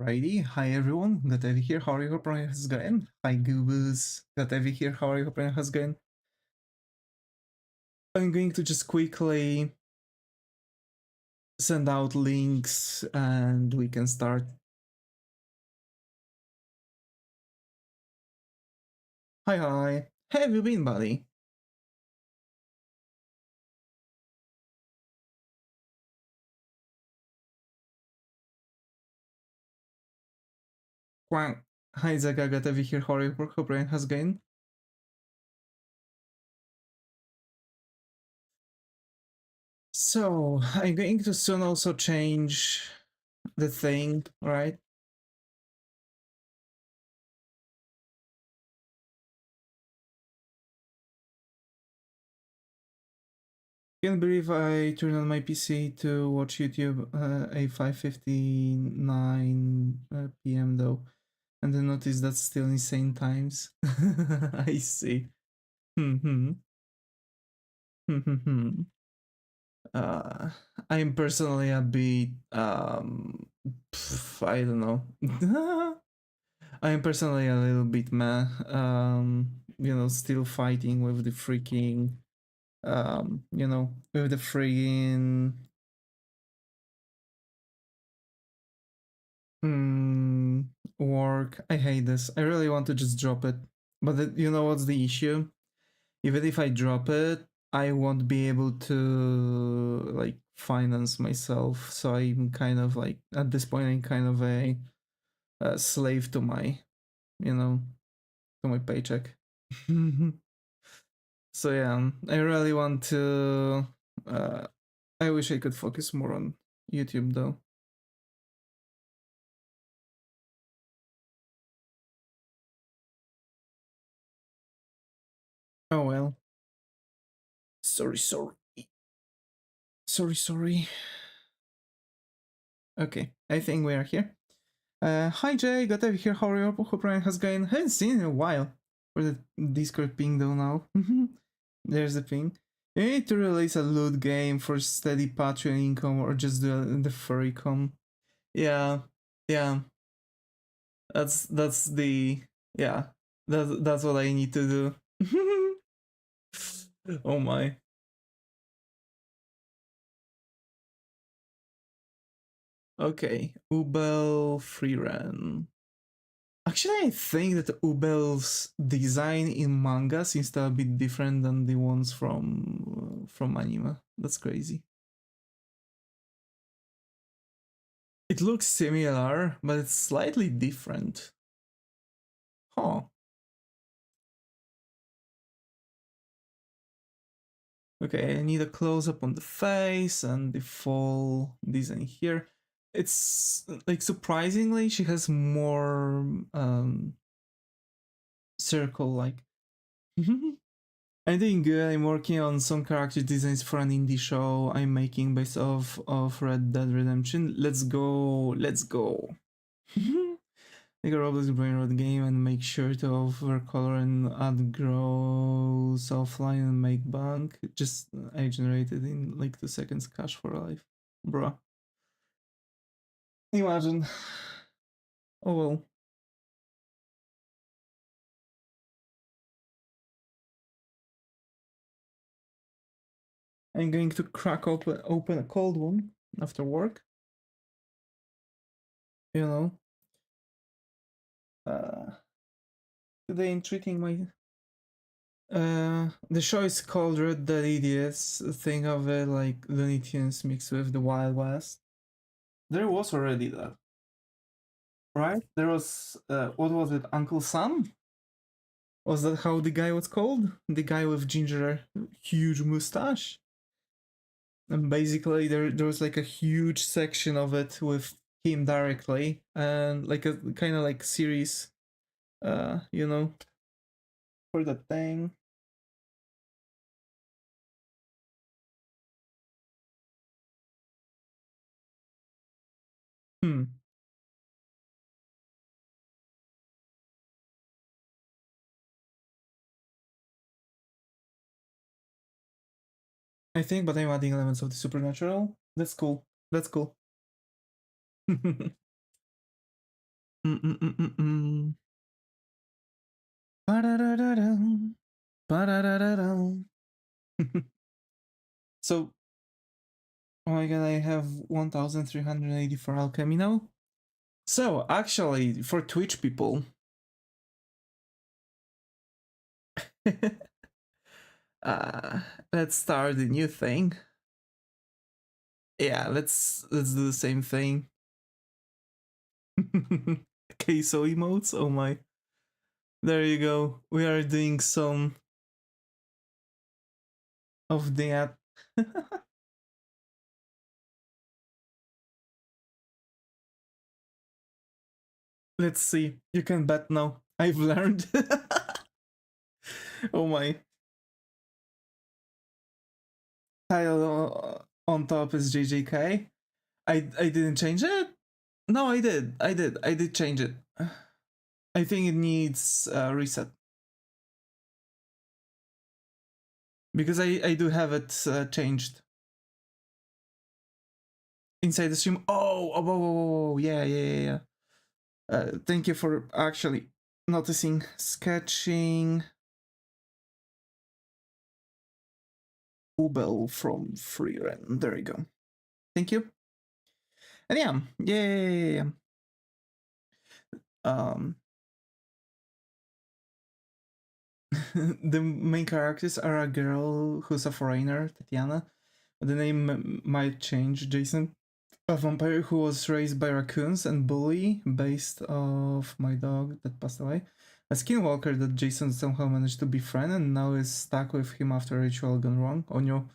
Alrighty, hi everyone, got Evi here, how are you, hope it's going? Hi Goobers, got Evi here, how are you, hope it's going? I'm going to just quickly send out links and we can start. Hi, how have you been, buddy? Quang. Hi Zaga, got Evi here, how are you, hope it's going? So, I'm going to soon also change the thing, right? Can't believe I turned on my PC to watch YouTube at 5:59 p.m. though, and then noticed that's still insane times. I see. Hmm. uh, I'm personally a bit I don't know. I'm personally a little bit meh. Still fighting with the freaking with the freaking work. I hate this. I really want to just drop it. But you know what's the issue? Even if I drop it, I won't be able to like finance myself. So I'm kind of like at this point I'm kind of a slave to my, you know, to my paycheck. So yeah, I really want to. I wish I could focus more on YouTube though. Oh well. Sorry. Sorry. Okay, I think we are here. Hi Jay, got over here. How are you? Hope Ryan has going. Haven't seen in a while. For the Discord ping though now. There's the ping. You need to release a loot game for steady Patreon income or just the furrycom. Yeah, yeah. That's the yeah. That's what I need to do. Oh my. Okay, Ubel Frieren. Actually, I think that Ubel's design in manga seems to be a bit different than the ones from anime. That's crazy. It looks similar, but it's slightly different. Huh. Okay, I need a close-up on the face and the full design here. It's like surprisingly, she has more circle-like. I'm doing good. I'm working on some character designs for an indie show I'm making based off of Red Dead Redemption. Let's go. Let's go. Make a Roblox brain rot game and make sure to overcolor and add grows offline and make bank. Just I generated in like 2 seconds cash for life. Bruh. Imagine. Oh well. I'm going to crack open a cold one after work. You know. Today I'm treating my the show is called Red Dead Idiots. Think of it like Looney Tunes mixed with the Wild West. There was already that, right? There was what was it, Uncle Sam? Was that how the guy was called? The guy with ginger, huge mustache. And basically, there was like a huge section of it with him directly, and like a kind of like series, for that thing. Hmm. I think, but I'm adding elements of the supernatural. That's cool. That's cool. Mm-mm-mm-mm. Ba-da-da-da-dum. Ba-da-da-da-dum. So, oh my god, I have 1380 for alchemy now. So, actually, for Twitch people, uh, let's start a new thing. Yeah, let's do the same thing. Queso emotes, oh my. There you go. We are doing some of that. Let's see. You can bet now. I've learned. Oh my. Title on top is JJK. I didn't change it? No, I did. I did change it. I think it needs a reset. Because I do have it changed. Inside the stream. Oh, yeah. Thank you for actually noticing. Sketching. Ubel from Frieren. There you go. Thank you. And yeah. The main characters are a girl who's a foreigner, Tatiana. The name might change, Jason. A vampire who was raised by raccoons and bully, based off my dog that passed away. A skinwalker that Jason somehow managed to befriend and now is stuck with him after a ritual gone wrong. Oh no.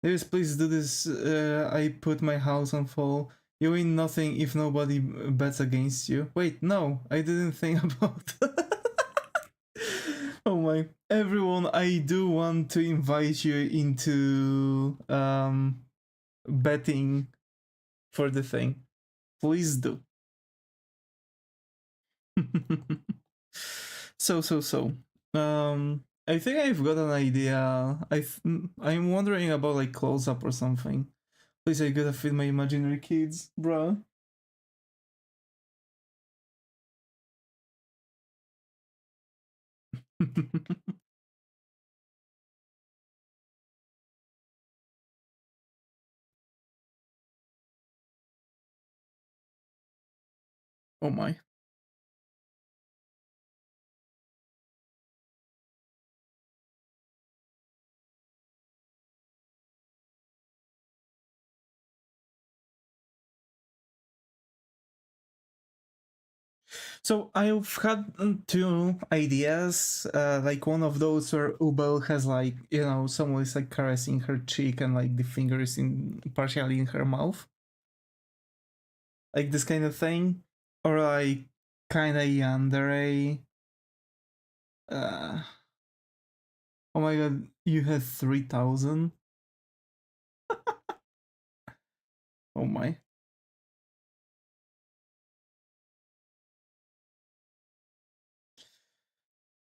Davis, please do this. I put my house on fall. You win nothing if nobody bets against you. Wait, no, I didn't think about. Oh my! Everyone, I do want to invite you into betting for the thing. Please do. So. I think I've got an idea. I'm wondering about like close up or something. Please, I gotta feed my imaginary kids, bruh. Oh my. So I've had two ideas. Like one of those where Ubel has like, you know, someone is like caressing her cheek and like the finger is in partially in her mouth. Like this kind of thing. Or like kinda yandere. Oh my god, you had 3,000? Oh my.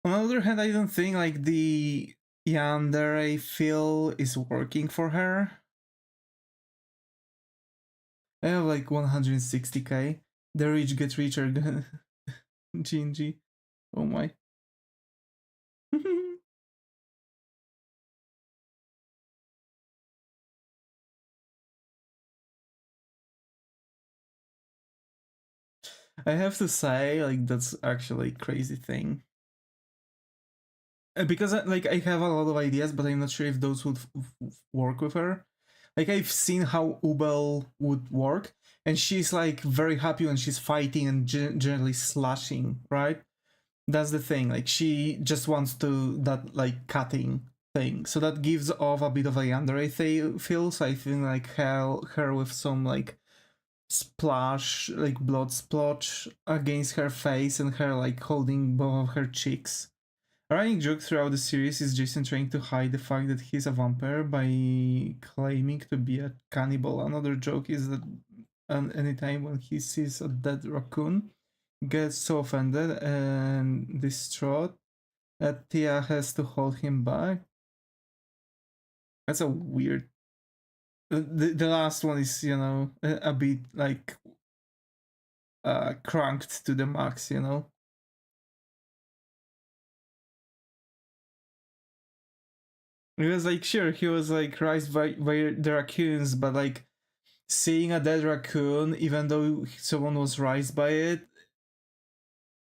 On the other hand, I don't think like the yandere feel is working for her. I have like 160k. The rich get richer. GNG. Oh my. I have to say, like, that's actually a crazy thing. Because like I have a lot of ideas, but I'm not sure if those would work with her. Like I've seen how Ubel would work, and she's like very happy when she's fighting and generally slashing, right? That's the thing. Like she just wants to that like cutting thing, so that gives off a bit of a yandere feel. So I think like her with some like splash, like blood splotch against her face and her like holding both of her cheeks. A running joke throughout the series is Jason trying to hide the fact that he's a vampire by claiming to be a cannibal. Another joke is that anytime when he sees a dead raccoon, he gets so offended and distraught that Tia has to hold him back. That's a weird. The last one is, you know, a bit like cranked to the max, you know. He was like, sure, he was like raised by the raccoons, but like seeing a dead raccoon, even though someone was raised by it,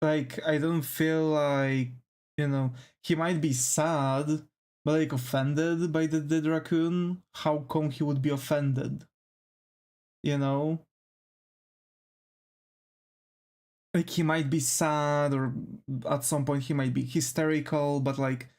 like I don't feel like, you know, he might be sad, but like offended by the dead raccoon. How come he would be offended? You know? Like he might be sad, or at some point he might be hysterical, but like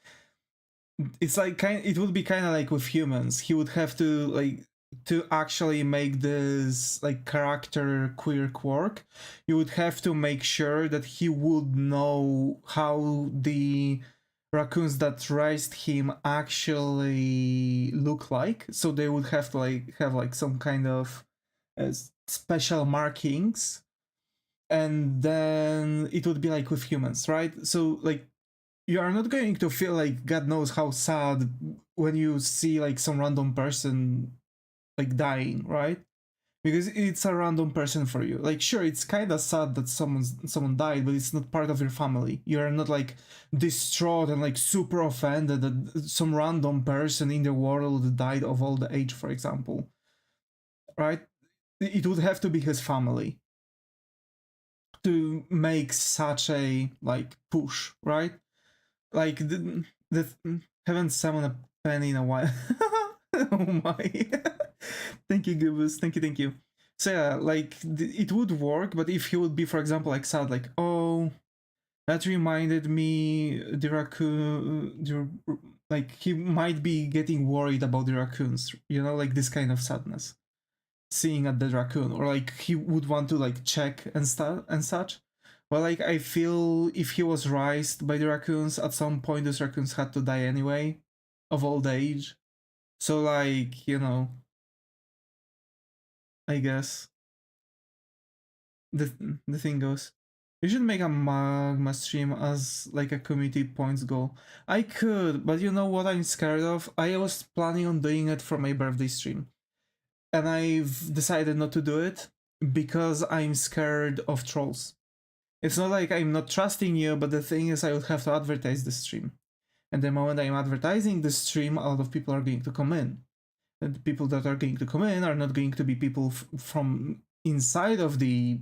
it's like it would be kind of like with humans. He would have to like to actually make this like character quirk work, you would have to make sure that he would know how the raccoons that raised him actually look like. So they would have to like have like some kind of special markings, and then it would be like with humans, right? So like you are not going to feel like God knows how sad when you see like some random person like dying, right? Because it's a random person for you. Like sure, it's kind of sad that someone died, but it's not part of your family. You are not like distraught and like super offended that some random person in the world died of old age, for example, right? It would have to be his family to make such a like push, right? Like the haven't summoned a penny in a while. Oh my! Thank you, Gubus. Thank you. So yeah, like it would work, but if he would be, for example, like sad, like oh, that reminded me the raccoon. Like he might be getting worried about the raccoons, you know, like this kind of sadness, seeing a dead raccoon, or like he would want to like check and stuff and such. Well, like I feel if he was raised by the raccoons, at some point those raccoons had to die anyway, of old age. So like, you know, I guess the thing goes. You should make a magma stream as like a community points goal. I could, but you know what I'm scared of? I was planning on doing it for my birthday stream, and I've decided not to do it because I'm scared of trolls. It's not like I'm not trusting you, but the thing is I would have to advertise the stream. And the moment I'm advertising the stream, a lot of people are going to come in. And the people that are going to come in are not going to be people from inside of the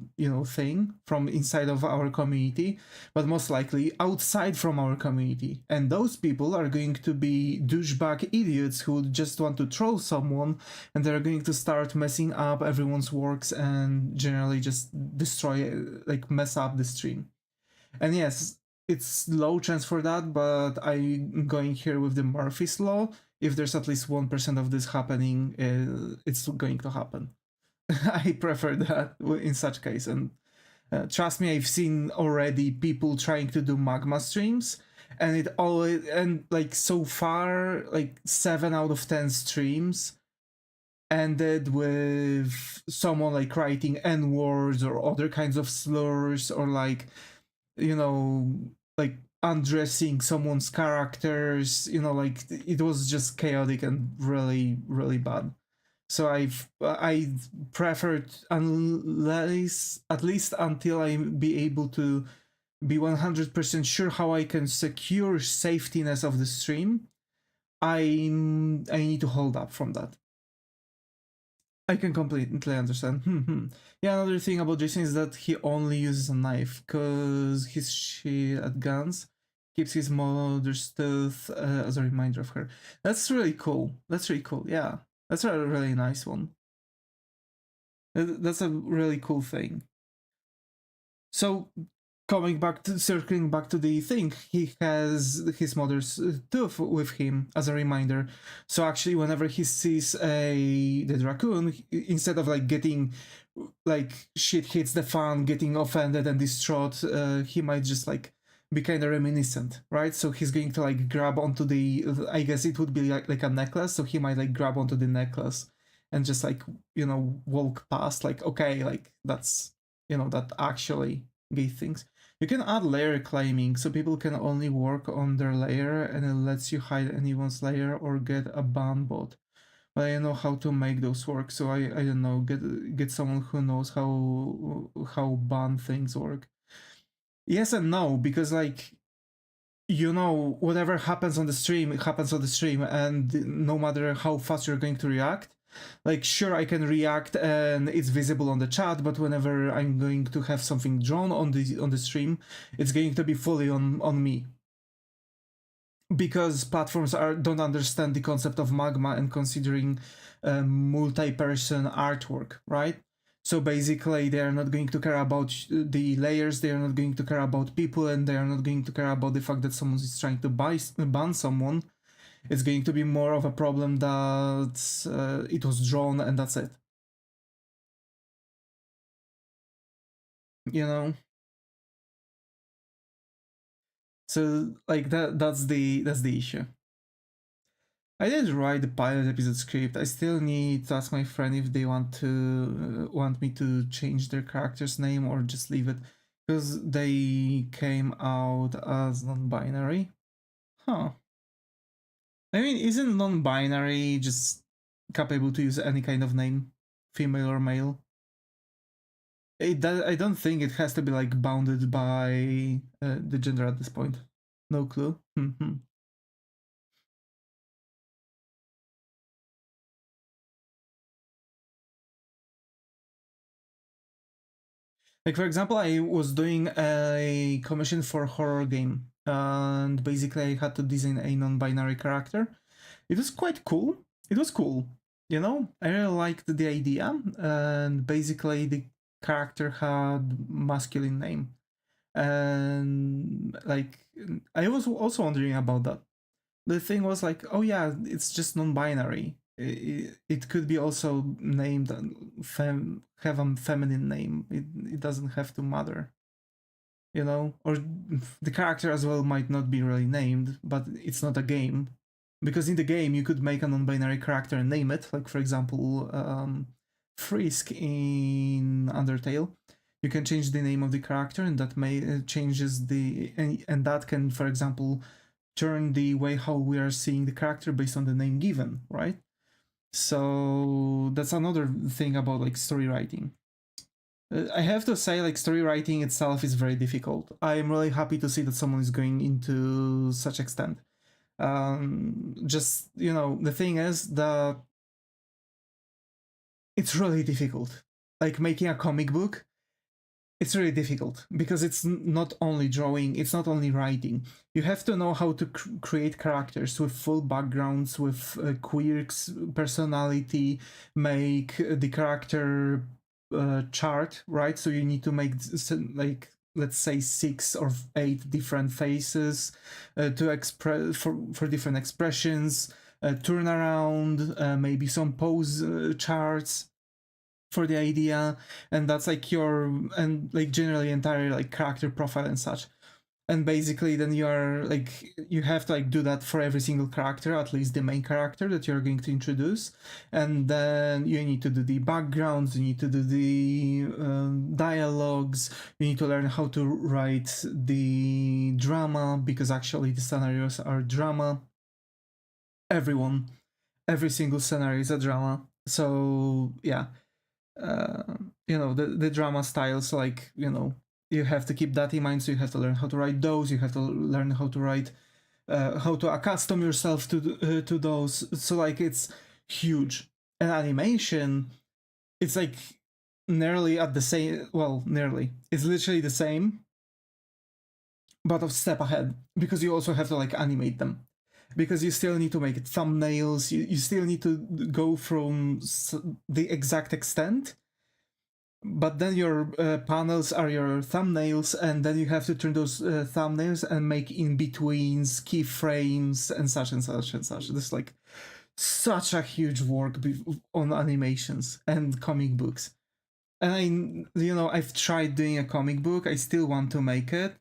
thing, from inside of our community, but most likely outside from our community. And those people are going to be douchebag idiots who just want to troll someone, and they're going to start messing up everyone's works and generally just destroy, like mess up the stream. And yes, it's low chance for that, but I'm going here with the Murphy's Law. If there's at least 1% of this happening, it's going to happen. I prefer that in such case. And trust me, I've seen already people trying to do magma streams, and it always, and like so far, like 7 out of 10 streams ended with someone like writing N words or other kinds of slurs, or like like undressing someone's characters, like it was just chaotic and really, really bad. So I preferred, unless at least until I be able to be 100% sure how I can secure safetiness of the stream, I need to hold up from that. I can completely understand. Yeah, another thing about Jason is that he only uses a knife because he's shit at guns. Keeps his mother's tooth as a reminder of her. That's really cool. That's really cool. Yeah, that's a really nice one. That's a really cool thing. So, circling back to the thing, he has his mother's tooth with him as a reminder. So actually, whenever he sees the raccoon, instead of like getting like shit hits the fan, getting offended and distraught, he might just like be kind of reminiscent, right? So he's going to like grab onto the, I guess it would be like a necklace. So he might like grab onto the necklace and just like walk past, like okay, like that's that actually gave things. You can add layer claiming, so people can only work on their layer, and it lets you hide anyone's layer or get a ban bot. but I don't know how to make those work. So I don't know, get someone who knows how ban things work. Yes and no, because like, you know, whatever happens on the stream, it happens on the stream, and no matter how fast you're going to react, like, sure, I can react and it's visible on the chat, but whenever I'm going to have something drawn on the stream, it's going to be fully on me. Because platforms don't understand the concept of magma and considering multi-person artwork, right? So basically, they are not going to care about the layers, they are not going to care about people, and they are not going to care about the fact that someone is trying to ban someone. It's going to be more of a problem that it was drawn and that's it. You know? So like that's the issue. I did write the pilot episode script. I still need to ask my friend if they want me to change their character's name or just leave it, because they came out as non-binary. Huh. I mean, isn't non-binary just capable to use any kind of name, female or male? I don't think it has to be like bounded by the gender at this point. No clue. Like, for example, I was doing a commission for a horror game, and basically I had to design a non-binary character. It was quite cool. It was cool, you know? I really liked the idea, and basically the character had masculine name. And like, I was also wondering about that. The thing was like, oh yeah, it's just non-binary. It could be also named have a feminine name. It doesn't have to matter, you know. Or the character as well might not be really named, but it's not a game, because in the game you could make a non-binary character and name it. Like, for example, Frisk in Undertale. You can change the name of the character, and that may changes the and that can, for example, turn the way how we are seeing the character based on the name given, right? So that's another thing about like story writing. I have to say, like, story writing itself is very difficult. I am really happy to see that someone is going into such extent. Just, you know, the thing is that it's really difficult. Like, making a comic book, it's really difficult because it's not only drawing, it's not only writing. You have to know how to create characters with full backgrounds, with quirks, personality, make the character chart, right? So you need to make, like, let's say 6 or 8 different faces to express for different expressions, turn around, maybe some pose charts for the idea, and that's like your, and like generally entire like character profile and such. And basically then you are like, you have to like do that for every single character, at least the main character that you're going to introduce. And then you need to do the backgrounds, you need to do the dialogues, you need to learn how to write the drama, because actually the scenarios are drama. Every single scenario is a drama. So yeah, you know, the drama styles, like, you know, you have to keep that in mind. So you have to learn how to write those, you have to learn how to write how to accustom yourself to those. So like, it's huge. And animation, it's like nearly at the same, well, nearly, it's literally the same, but a step ahead, because you also have to like animate them, because you still need to make thumbnails, you still need to go from the exact extent, but then your panels are your thumbnails, and then you have to turn those thumbnails and make in-betweens, keyframes, and such and such and such. This is like such a huge work on animations and comic books. And I've tried doing a comic book, I still want to make it,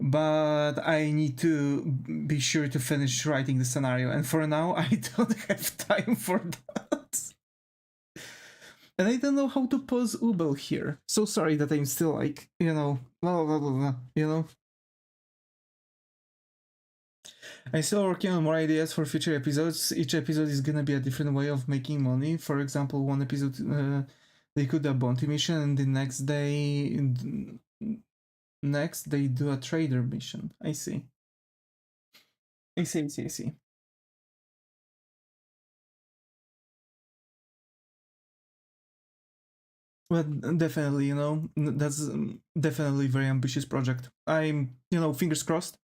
but I need to be sure to finish writing the scenario, and for now I don't have time for that. And I don't know how to pause Ubel here. So sorry that I'm still like, blah, blah, blah, blah, I'm still working on more ideas for future episodes. Each episode is gonna be a different way of making money. For example, one episode they could do a bounty mission, and the next they do a trader mission. I see. I see. I see. I see. But definitely, that's definitely very ambitious project. I'm, fingers crossed.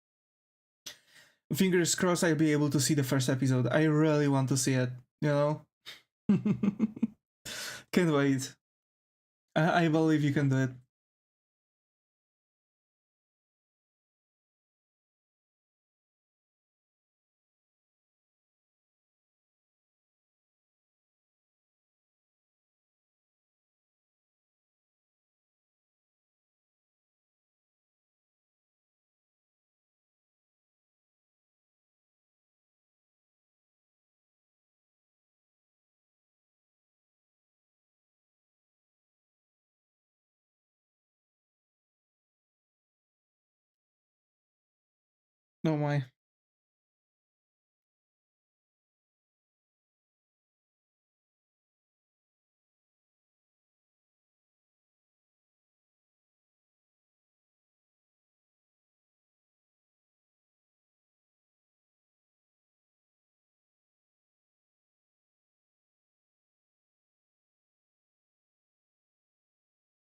Fingers crossed I'll be able to see the first episode. I really want to see it, you know? Can't wait. I believe you can do it. No my.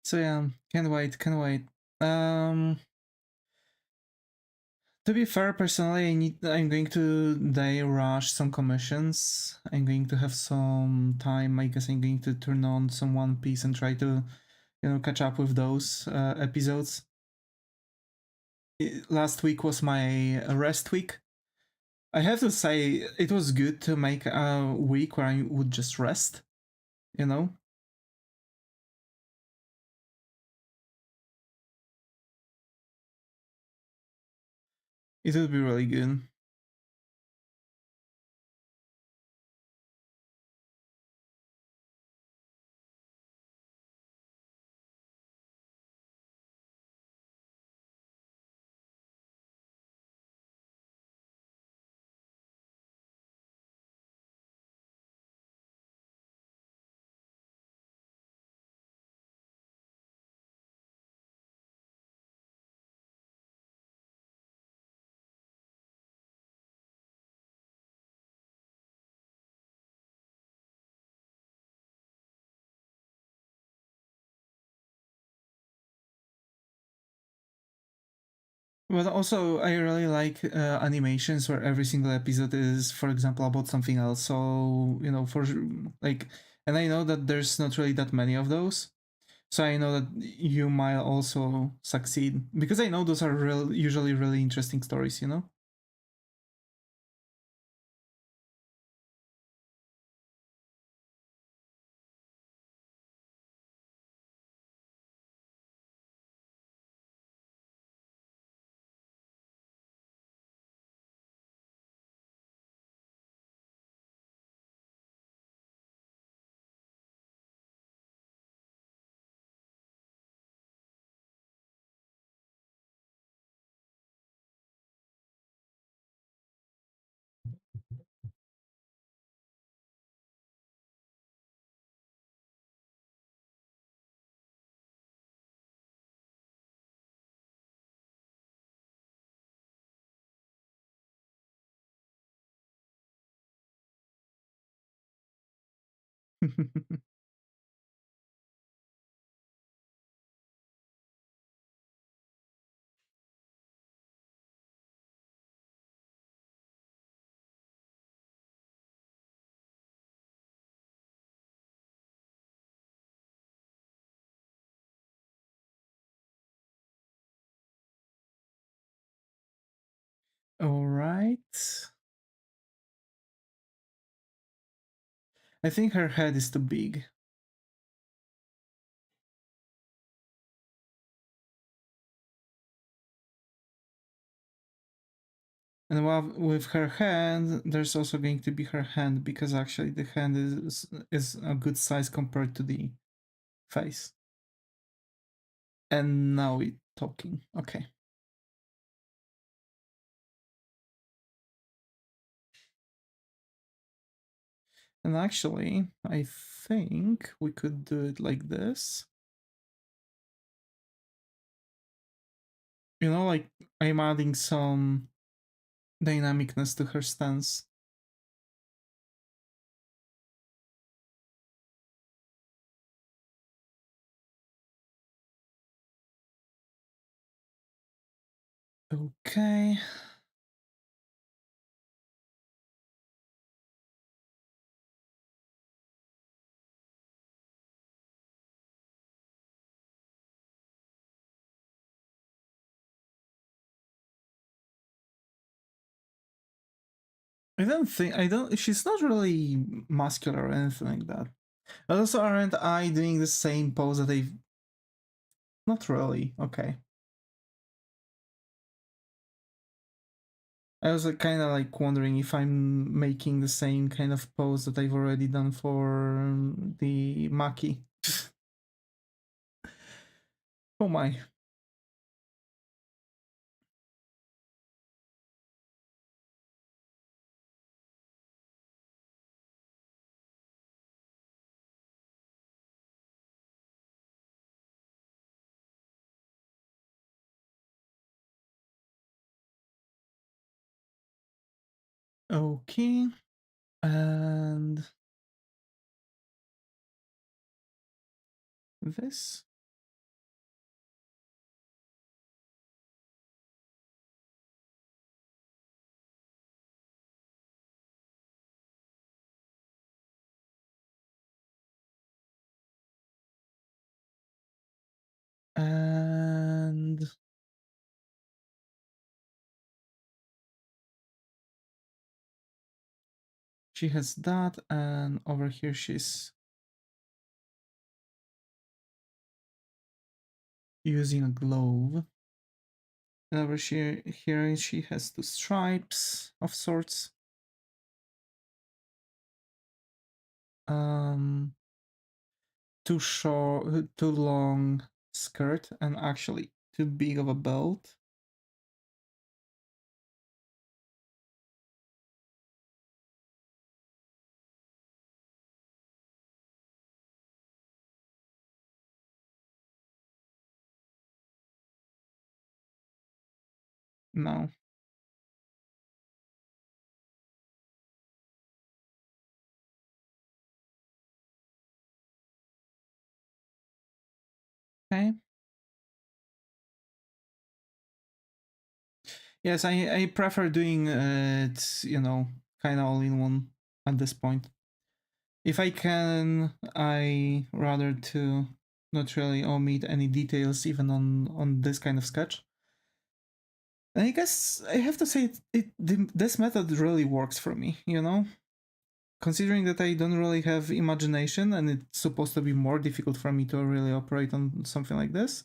So yeah, can't wait, can't wait. To be fair, personally, I'm going to day rush some commissions. I'm going to have some time. I guess I'm going to turn on some One Piece and try to, catch up with those episodes. Last week was my rest week. I have to say, it was good to make a week where I would just rest, you know? It would be really good. But also, I really like animations where every single episode is, for example, about something else. So, like, and I know that there's not really that many of those. So I know that you might also succeed because I know those are usually really interesting stories, you know? All right. I think her head is too big. And with her hand, there's also going to be her hand because actually the hand is a good size compared to the face. And now we're talking. Okay. And actually, I think we could do it like this. You know, like I'm adding some dynamicness to her stance. Okay. She's not really muscular or anything like that. But also, aren't I doing the same pose that I've... Not really, okay. I was kind of like wondering if I'm making the same kind of pose that I've already done for the Maki. Oh my. Okay. And this. And she has that, and over here she's using a glove. And over here she has two stripes of sorts. Too short, too long skirt, and actually too big of a belt. No. Okay. Yes, I prefer doing it, you know, kind of all in one at this point. If I can, I rather to not really omit any details even on this kind of sketch. And I guess I have to say this method really works for me, you know? Considering that I don't really have imagination and it's supposed to be more difficult for me to really operate on something like this,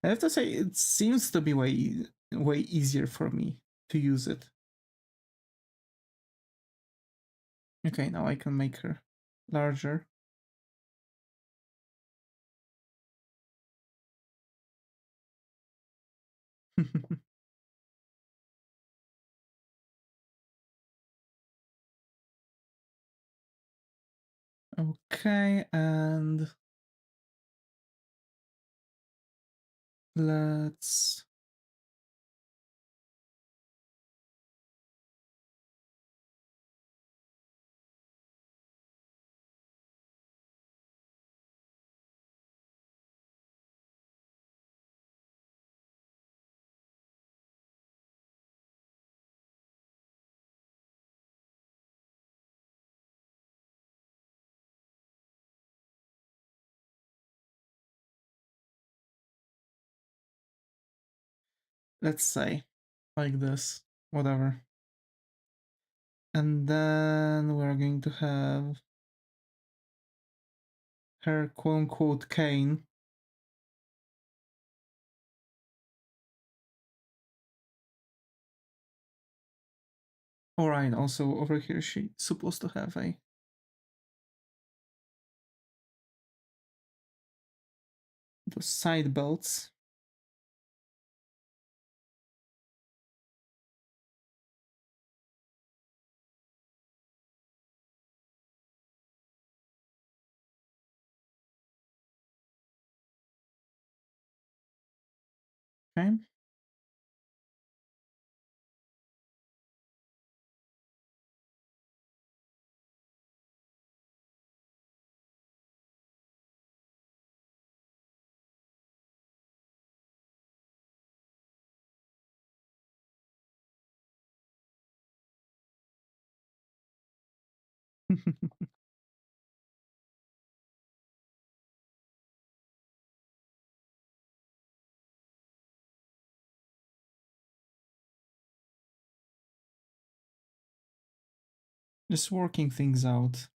I have to say it seems to be way easier for me to use it. Okay, now I can make her larger. Okay, and let's... let's say like this, whatever. And then we're going to have her quote-unquote cane. Alright, also over here she's supposed to have a... those side belts. Okay. Just working things out.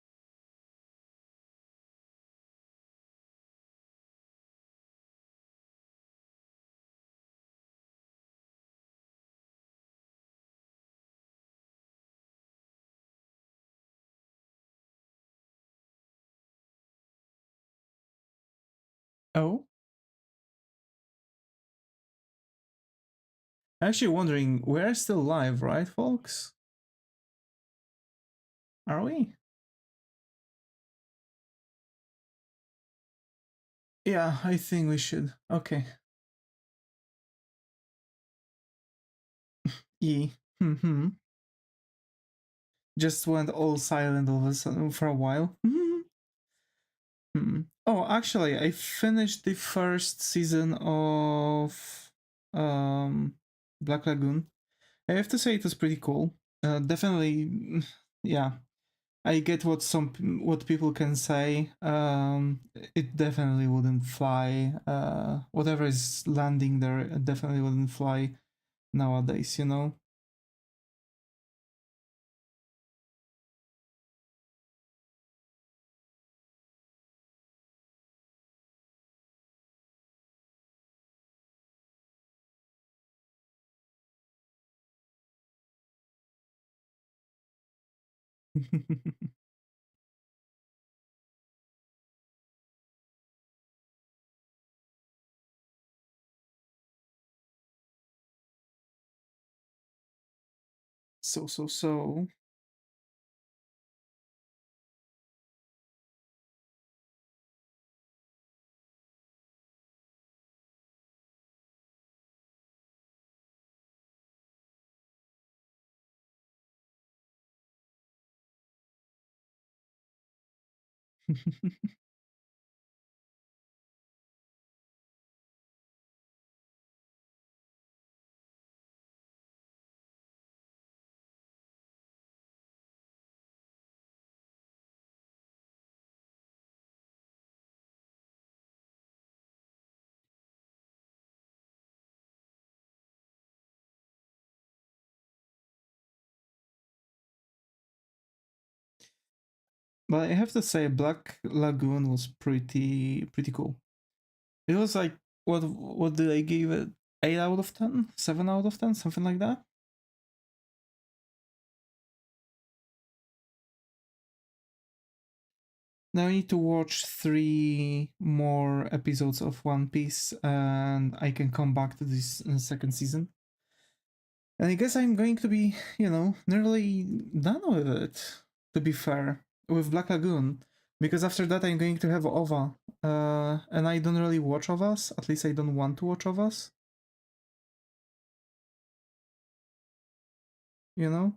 Oh, actually wondering, we're still live, right, folks? Are we? Yeah, I think we should. Okay. E. Mm-hmm. Just went all silent all of a sudden for a while. Oh, actually, I finished the first season of Black Lagoon. I have to say it was pretty cool. Definitely, yeah. I get what people can say. It definitely wouldn't fly. Whatever is landing there, it definitely wouldn't fly nowadays. You know. So. But I have to say, Black Lagoon was pretty cool. It was like what did I give it? 8 out of 10, 7 out of 10, something like that. Now I need to watch 3 more episodes of One Piece, and I can come back to this second season. And I guess I'm going to be, nearly done with it. To be fair, with Black Lagoon, because after that I'm going to have OVA, and I don't really watch OVAs. At least I don't want to watch OVAs. You know.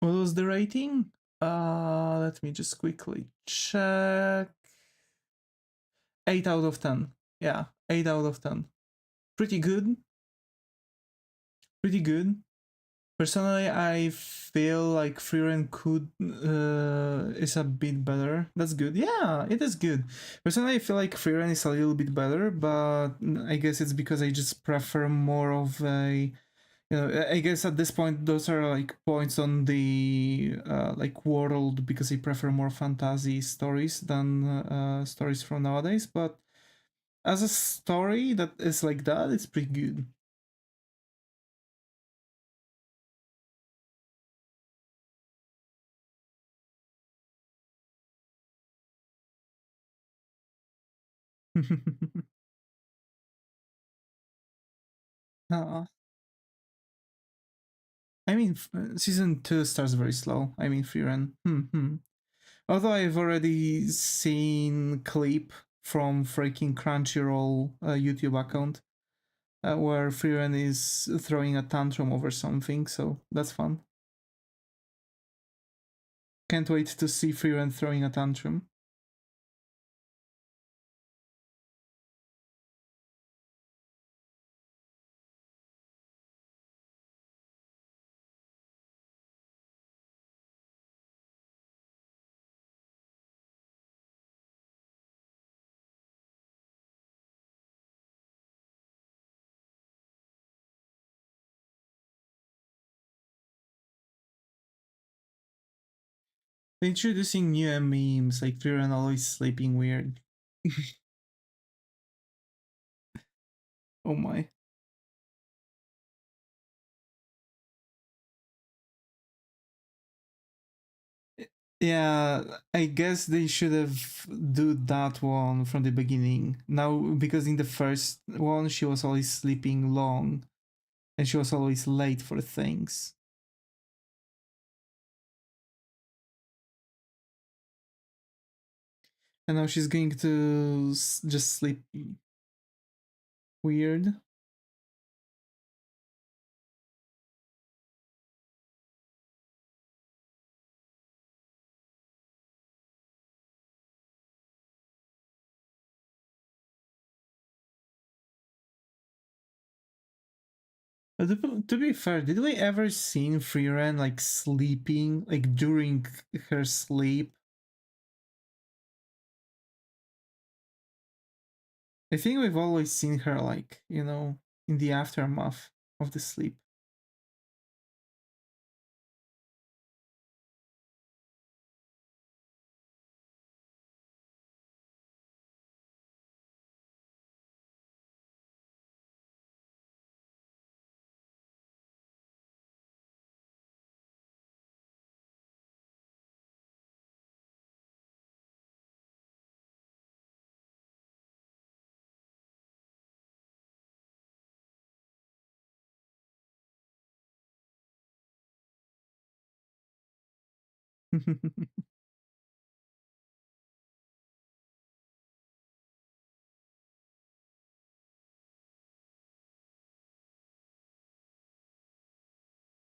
What was the rating? Let me just quickly check. 8 out of 10. Yeah, 8 out of 10. Pretty good. Pretty good. Personally, I feel like Frieren could is a bit better. That's good. Yeah, it is good. Personally, I feel like Frieren is a little bit better, but I guess it's because I just prefer more of a, I guess at this point those are like points on the like world, because I prefer more fantasy stories than stories from nowadays. But as a story that is like that, it's pretty good. uh, I mean, season 2 starts very slow. I mean, Frieren. Although I've already seen clip from freaking Crunchyroll YouTube account where Frieren is throwing a tantrum over something, so that's fun. Can't wait to see Frieren throwing a tantrum. Introducing new memes like Frieren always sleeping weird. Oh my. Yeah, I guess they should have do that one from the beginning. Now, because in the first one she was always sleeping long, and she was always late for things. And now she's going to just sleep weird. But to be fair, did we ever seen Frieren like sleeping, like during her sleep? I think we've always seen her like, in the aftermath of the sleep.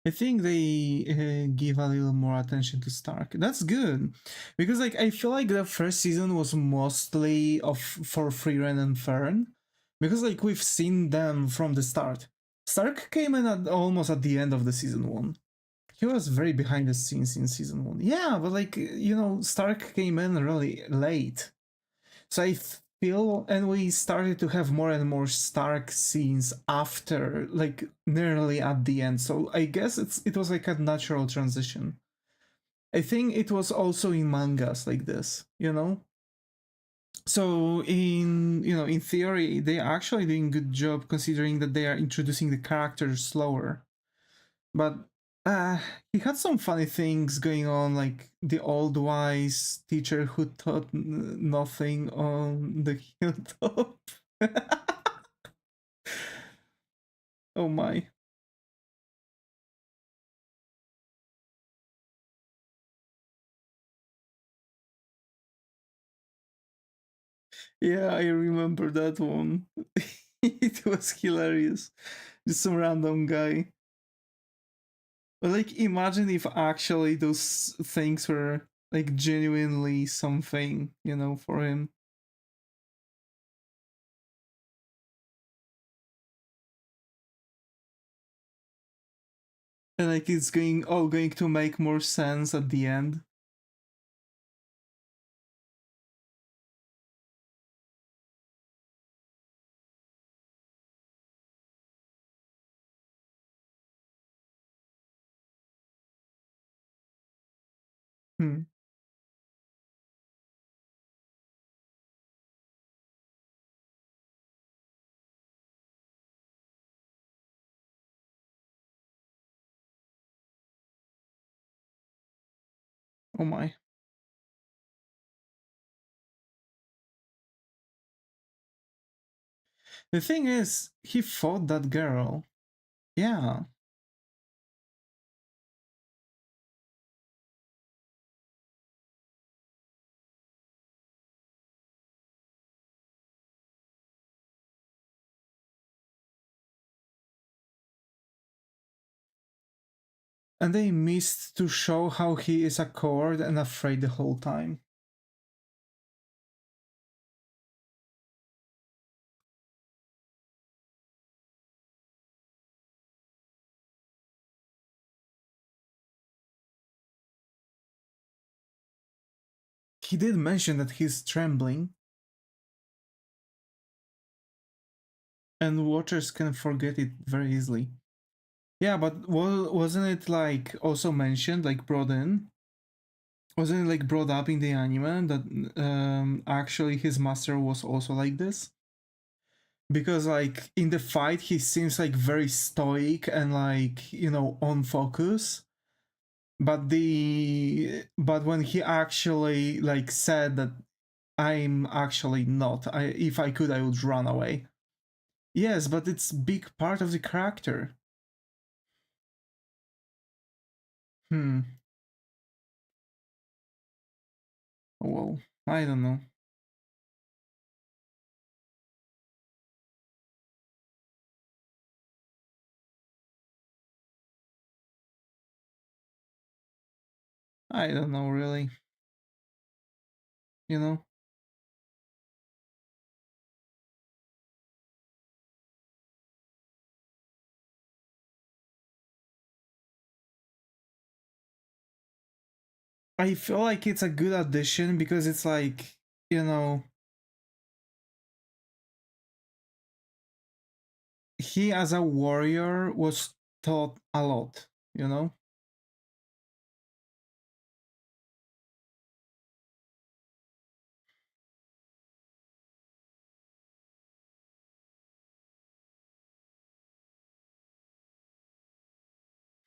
I think they give a little more attention to Stark. That's good, because like I feel like the first season was mostly of for Frieren and Fern, because like we've seen them from the start. Stark came in almost at the end of the season one. He was very behind the scenes in season one. Yeah, but like Stark came in really late. So I feel, and we started to have more and more Stark scenes after, like nearly at the end. So I guess it was like a natural transition. I think it was also in mangas like this. So in theory, they are actually doing a good job considering that they are introducing the characters slower. But he had some funny things going on, like the old wise teacher who taught nothing on the hilltop. Oh my. Yeah, I remember that one. It was hilarious. Just some random guy. But like, imagine if actually those things were like genuinely something, for him. And like it's going to make more sense at the end. Hmm. Oh, my. The thing is, he fought that girl. Yeah. And they missed to show how he is a coward and afraid the whole time. He did mention that he's trembling. And watchers can forget it very easily. Yeah, but wasn't it like also mentioned, like brought in? Wasn't it like brought up in the anime that actually his master was also like this? Because like in the fight he seems like very stoic and like, you know, on focus. But when he actually like said that I'm actually not, if I could I would run away. Yes, but it's big part of the character. Hmm. Well, I don't know. I don't know really. You know? I feel like it's a good addition because it's like, you know, he as a warrior was taught a lot, you know?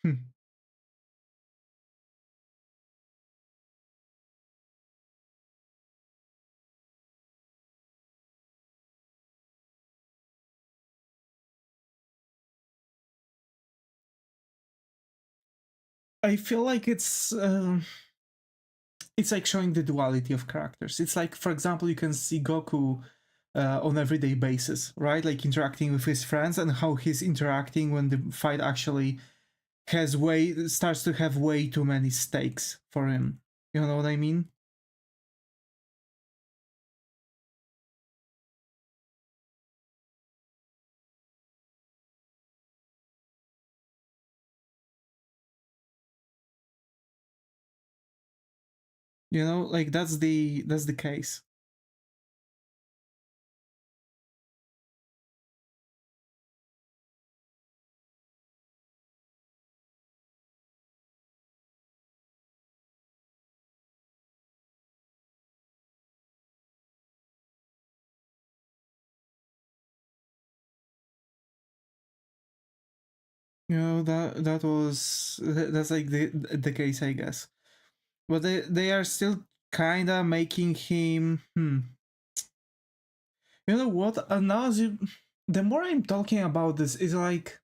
Hmm. I feel like it's like showing the duality of characters. It's like, for example, you can see Goku on everyday basis, right? Like interacting with his friends and how he's interacting when the fight actually starts to have way too many stakes for him. You know what I mean? You know, like that's the case. You know that's like the case, I guess. But they are still kind of making him. You know what? Now, the more I'm talking about this, is like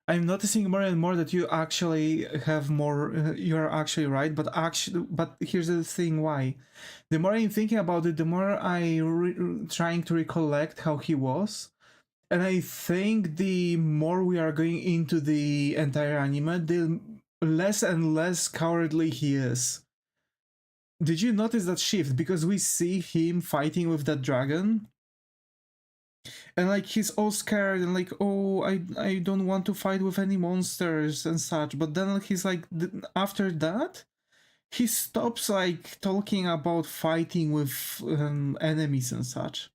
I'm noticing more and more that you actually have more. You're actually right, but here's the thing: why? The more I'm thinking about it, the more trying to recollect how he was. And I think the more we are going into the entire anime, the less and less cowardly he is. Did you notice that shift? Because we see him fighting with that dragon, and like he's all scared and like, oh, I don't want to fight with any monsters and such. But then he's like, after that, he stops like talking about fighting with enemies and such.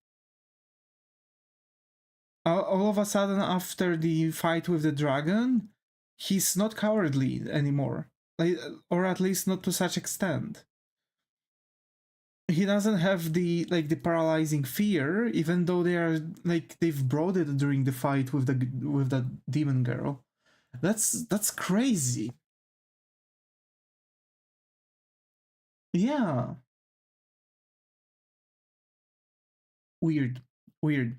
All of a sudden, after the fight with the dragon, he's not cowardly anymore, like, or at least not to such extent. He doesn't have the paralyzing fear, even though they are like they've brought it during the fight with that demon girl. That's crazy. Yeah, weird, weird.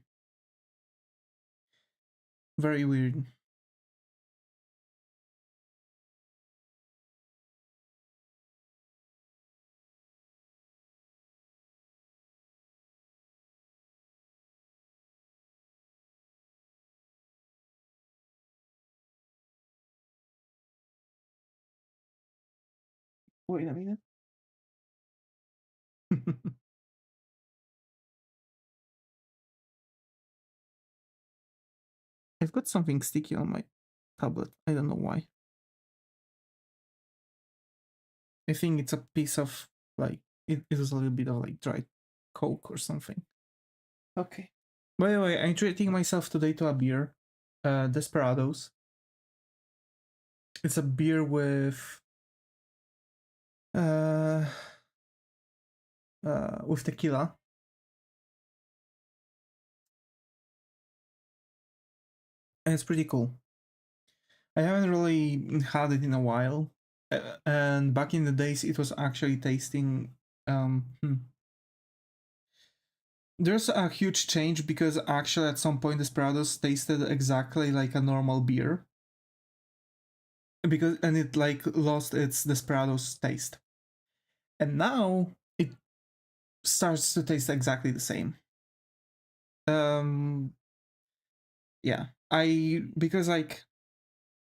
Very weird. Wait a minute. I've got something sticky on my tablet. I don't know why. I think it's a piece of like it is a little bit of like dried coke or something. Okay. By the way, I'm treating myself today to a beer, Desperados. It's a beer uh, with tequila. And it's pretty cool. I haven't really had it in a while, and back in the days, it was actually tasting. There's a huge change because actually, at some point, Desperados tasted exactly like a normal beer, and it like lost its Desperados taste, and now it starts to taste exactly the same. Yeah, because like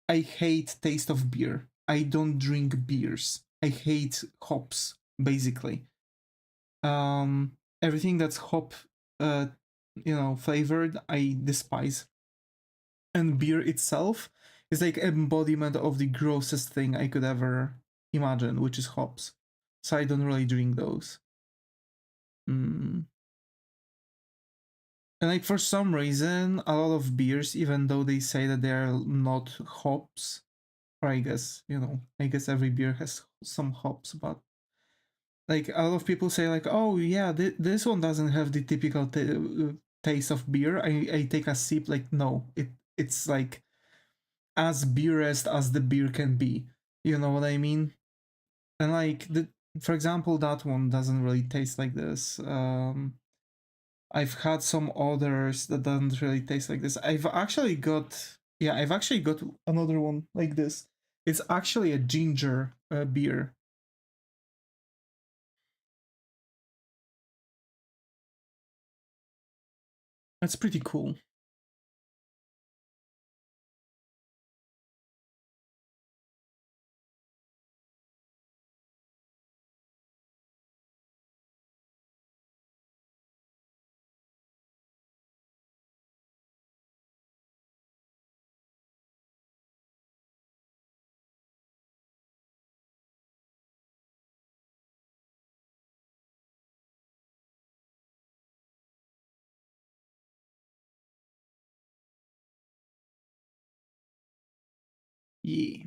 I hate taste of beer. I don't drink beers. I hate hops, basically. Everything that's hop, uh, flavored, I despise. And beer itself is like embodiment of the grossest thing I could ever imagine, which is hops. So I don't really drink those. And like for some reason, a lot of beers, even though they say that they are not hops, or I guess every beer has some hops, but like a lot of people say like, oh yeah, this one doesn't have the typical taste of beer. I take a sip, like no, it's like as beerest as the beer can be. You know what I mean? And like for example, that one doesn't really taste like this. I've had some others that doesn't really taste like this. I've actually got another one like this. It's actually a ginger beer. That's pretty cool. Yeah.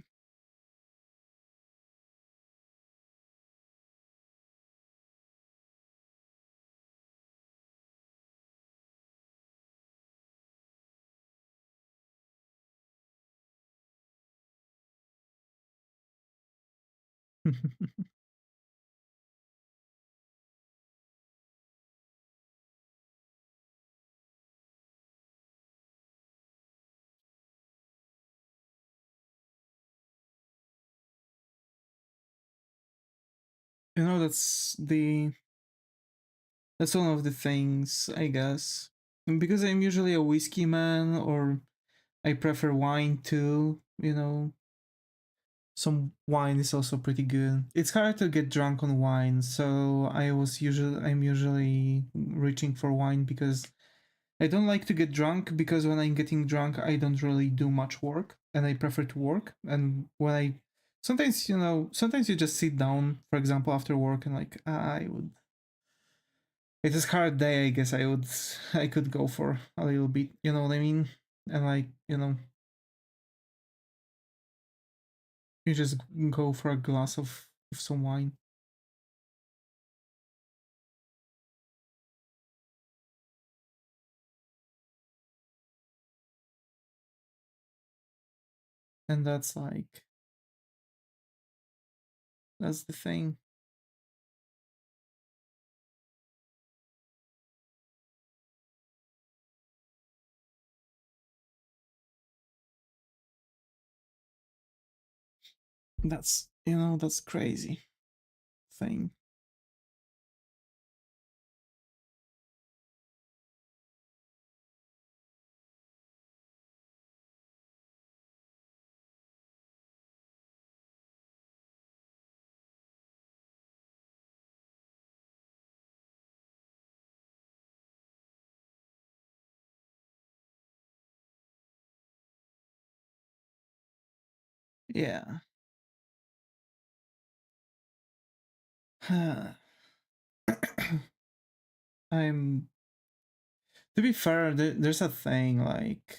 That's one of the things, I guess. And because I'm usually a whiskey man, or I prefer wine too, some wine is also pretty good. It's hard to get drunk on wine, so I'm usually reaching for wine because I don't like to get drunk, because when I'm getting drunk I don't really do much work and I prefer to work. And when I sometimes you just sit down, for example, after work, and like I would it is hard day, I guess I could go for a little bit, you know what I mean? And like, you just go for a glass of some wine. And that's the thing. That's, that's crazy thing. Yeah. I'm To be fair, there's a thing like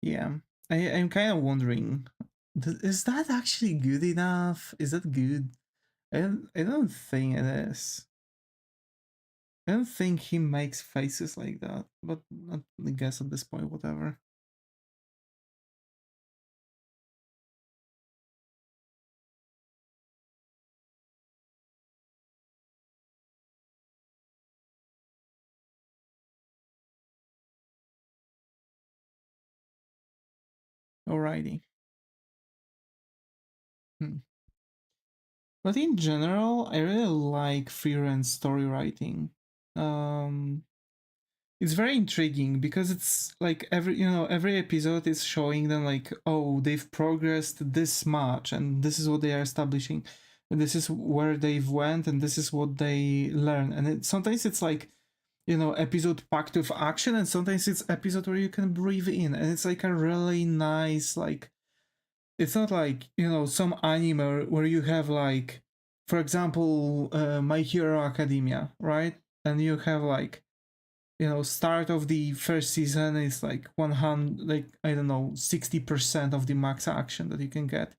yeah, I'm kind of wondering, is that actually good enough? Is that good? I don't think it is. I don't think he makes faces like that, but I guess at this point, whatever. Alrighty. Hmm. But in general, I really like Frieren's story writing. Um, it's very intriguing because it's like every episode is showing them like, oh, they've progressed this much and this is what they are establishing and this is where they've went and this is what they learn. And sometimes it's like, episode packed with action, and sometimes it's episode where you can breathe in, and it's like a really nice, like, it's not like, some anime where you have like, for example, My Hero Academia, right? And you have like, start of the first season is like 100, like, I don't know, 60% of the max action that you can get.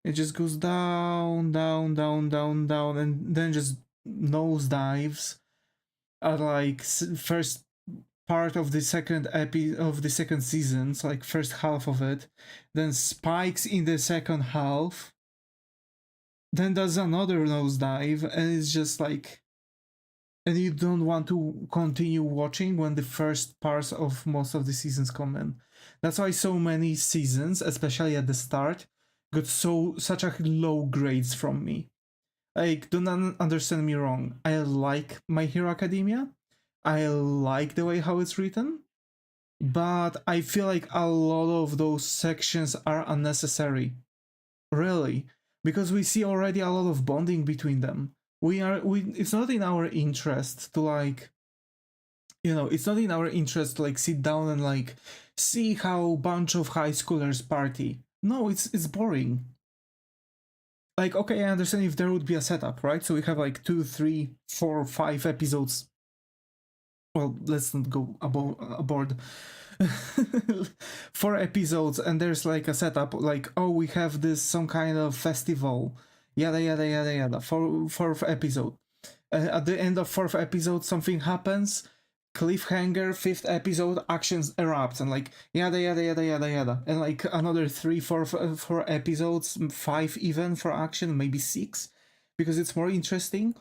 It just goes down, down, down, down, down, and then just nosedives at like first part of the second season, so like first half of it, then spikes in the second half, then does another nosedive, and it's just like, and you don't want to continue watching when the first parts of most of the seasons come in. That's why so many seasons, especially at the start, got such a low grades from me. Like, do not understand me wrong. I like My Hero Academia. I like the way how it's written, but I feel like a lot of those sections are unnecessary. Really, because we see already a lot of bonding between them. It's not in our interest to like, it's not in our interest to like sit down and like see how bunch of high schoolers party. No, it's boring. Like, okay, I understand if there would be a setup, right? So we have like 2, 3, 4, 5 episodes. Well, let's not go aboard. 4 episodes, and there's like a setup, like, oh, we have this some kind of festival, yada yada yada yada. Fourth episode. At the end of fourth episode, something happens. Cliffhanger. Fifth episode, actions erupts, and like yada yada yada yada yada, and like another 3, 4 episodes, 5 even for action, maybe 6, because it's more interesting.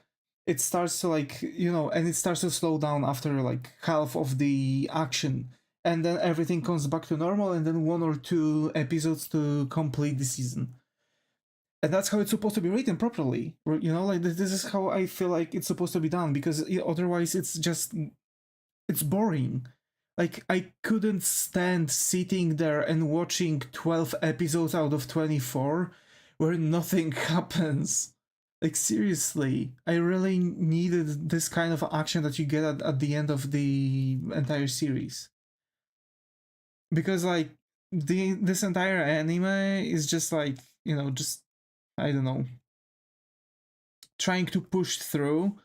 It starts to like, and it starts to slow down after like half of the action, and then everything comes back to normal, and then 1 or 2 episodes to complete the season. And that's how it's supposed to be written properly, like this is how I feel like it's supposed to be done, because otherwise it's boring. Like, I couldn't stand sitting there and watching 12 episodes out of 24 where nothing happens. Like, seriously, I really needed this kind of action that you get at the end of the entire series. Because, like, this entire anime is just like, just, I don't know, trying to push through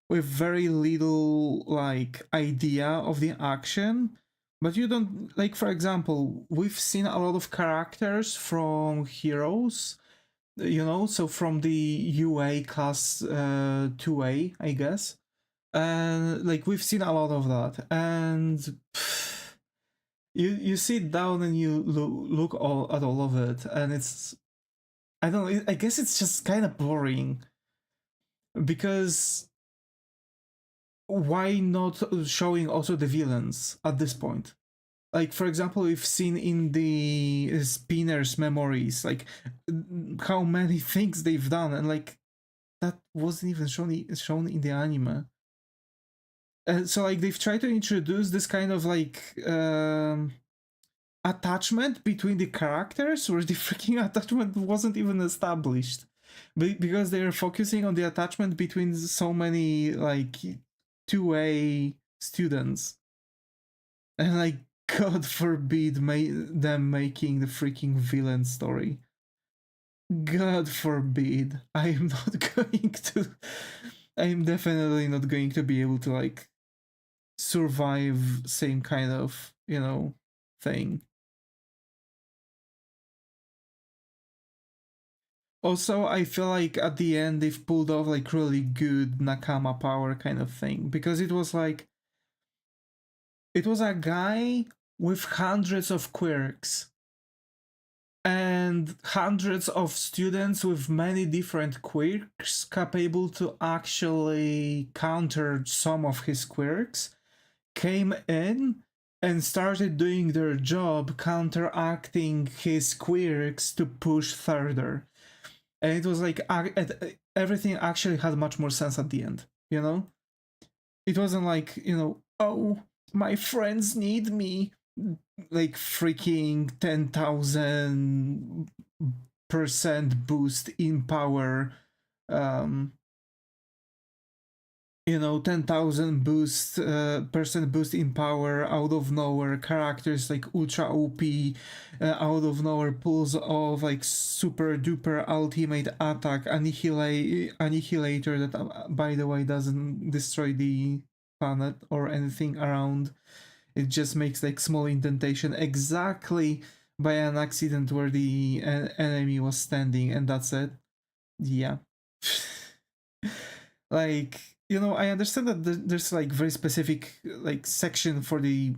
with very little like idea of the action. But you don't, like, for example, we've seen a lot of characters from Heroes, so from the UA class 2A, I guess, and like we've seen a lot of that, and you sit down and you look at all of it, and it's, I don't know, I guess it's just kind of boring, because why not showing also the villains at this point? Like, for example, we've seen in the Spinner's memories, like, how many things they've done, and like, that wasn't even shown in the anime. And so, like, they've tried to introduce this kind of like attachment between the characters, where the freaking attachment wasn't even established, because they're focusing on the attachment between so many like 2A students, and like, God forbid them making the freaking villain story. God forbid. I'm not going to. I'm definitely not going to be able to like survive same kind of, thing. Also, I feel like at the end they've pulled off like really good Nakama power kind of thing, because it was a guy with hundreds of quirks and hundreds of students with many different quirks capable to actually counter some of his quirks came in and started doing their job counteracting his quirks to push further. And it was like everything actually had much more sense at the end, it wasn't like, oh, my friends need me, like freaking 10,000% boost in power, 10,000 boost percent boost in power out of nowhere, characters like ultra OP, out of nowhere pulls of like super duper ultimate attack, annihilator that by the way doesn't destroy the planet or anything around. It just makes like small indentation exactly by an accident where the enemy was standing, and that's it. Yeah. Like, I understand that there's like very specific like section for the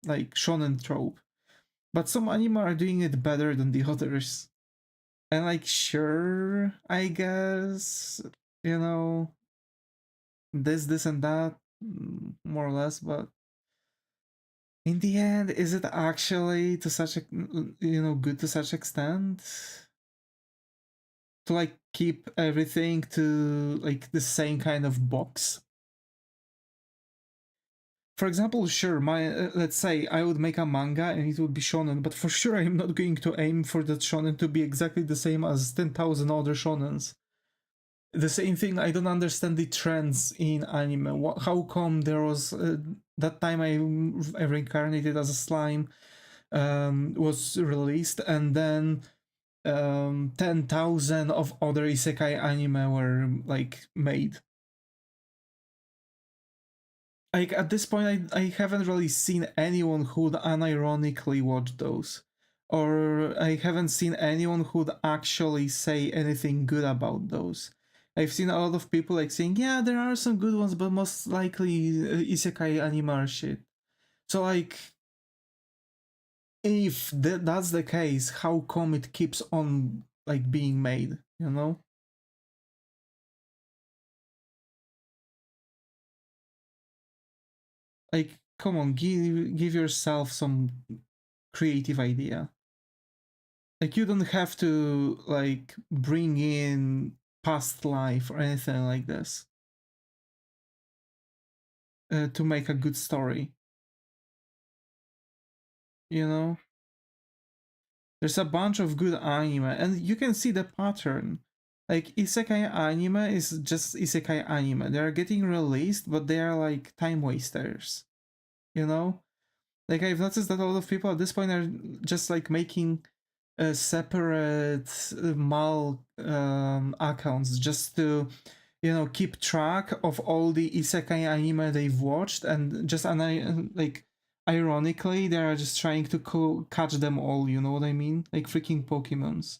like shonen trope, but some anime are doing it better than the others. And like, sure, I guess, this and that, more or less, but in the end, is it actually to such a, good to such extent? To like keep everything to like the same kind of box? For example, sure, let's say I would make a manga and it would be shonen, but for sure I'm not going to aim for that shonen to be exactly the same as 10,000 other shonens. The same thing, I don't understand the trends in anime. How come there was that time I reincarnated as a slime was released, and then 10,000 of other isekai anime were like made. Like, at this point, I haven't really seen anyone who'd unironically watch those, or I haven't seen anyone who'd actually say anything good about those. I've seen a lot of people like saying, yeah, there are some good ones, but most likely isekai anime are shit. So like, if that's the case, how come it keeps on like being made, Like, come on, give yourself some creative idea. Like, you don't have to like bring in past life or anything like this to make a good story. There's a bunch of good anime, and you can see the pattern. Like, isekai anime is just isekai anime. They are getting released, but they are like time wasters. Like, I've noticed that a lot of people at this point are just like making separate mal accounts just to keep track of all the isekai anime they've watched, and just like ironically they are just trying to catch them all, you know what I mean, like freaking Pokemons.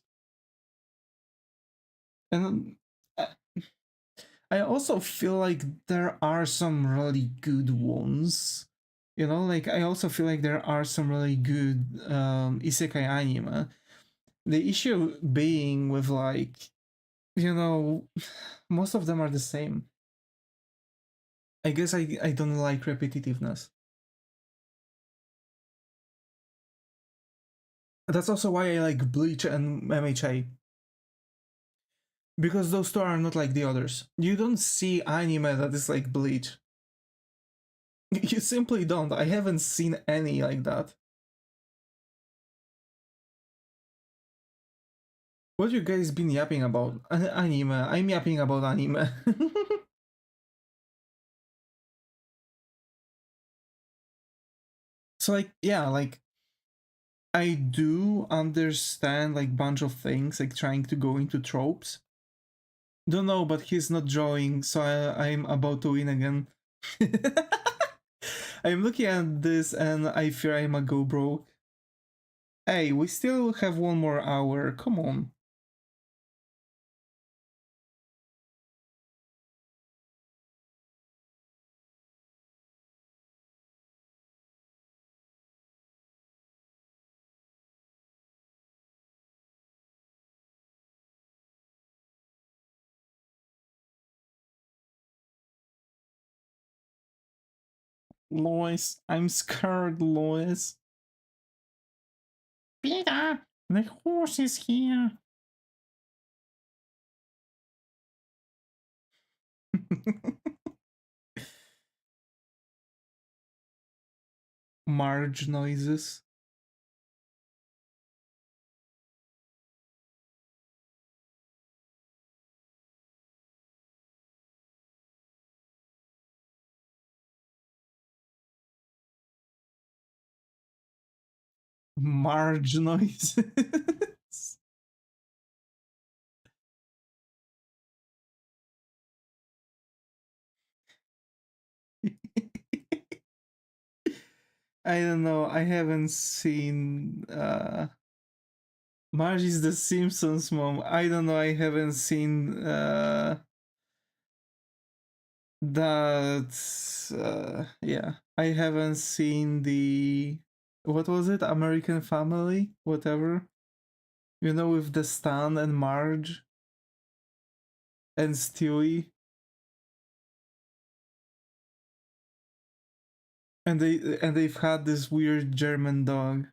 And I also feel like there are some really good ones, like I also feel like there are some really good isekai anime. The issue being with like, most of them are the same. I guess I don't like repetitiveness. That's also why I like Bleach and MHA. Because those two are not like the others. You don't see anime that is like Bleach. You simply don't. I haven't seen any like that. What you guys been yapping about? Anime. I'm yapping about anime. So like, yeah, like I do understand like bunch of things, like trying to go into tropes. Don't know, but he's not drawing, so I'm about to win again. I'm looking at this and I fear I'm a go broke. Hey, we still have 1 more hour, come on. Lois, I'm scared, Lois. Peter, the horse is here. Marge noises. Marge noises. I don't know. I haven't seen Marge is the Simpsons mom. I don't know. I haven't seen that. Yeah, I haven't seen the what was it? American Family, whatever. You know, with the Stan and Marge and Stewie, and they've had this weird German dog.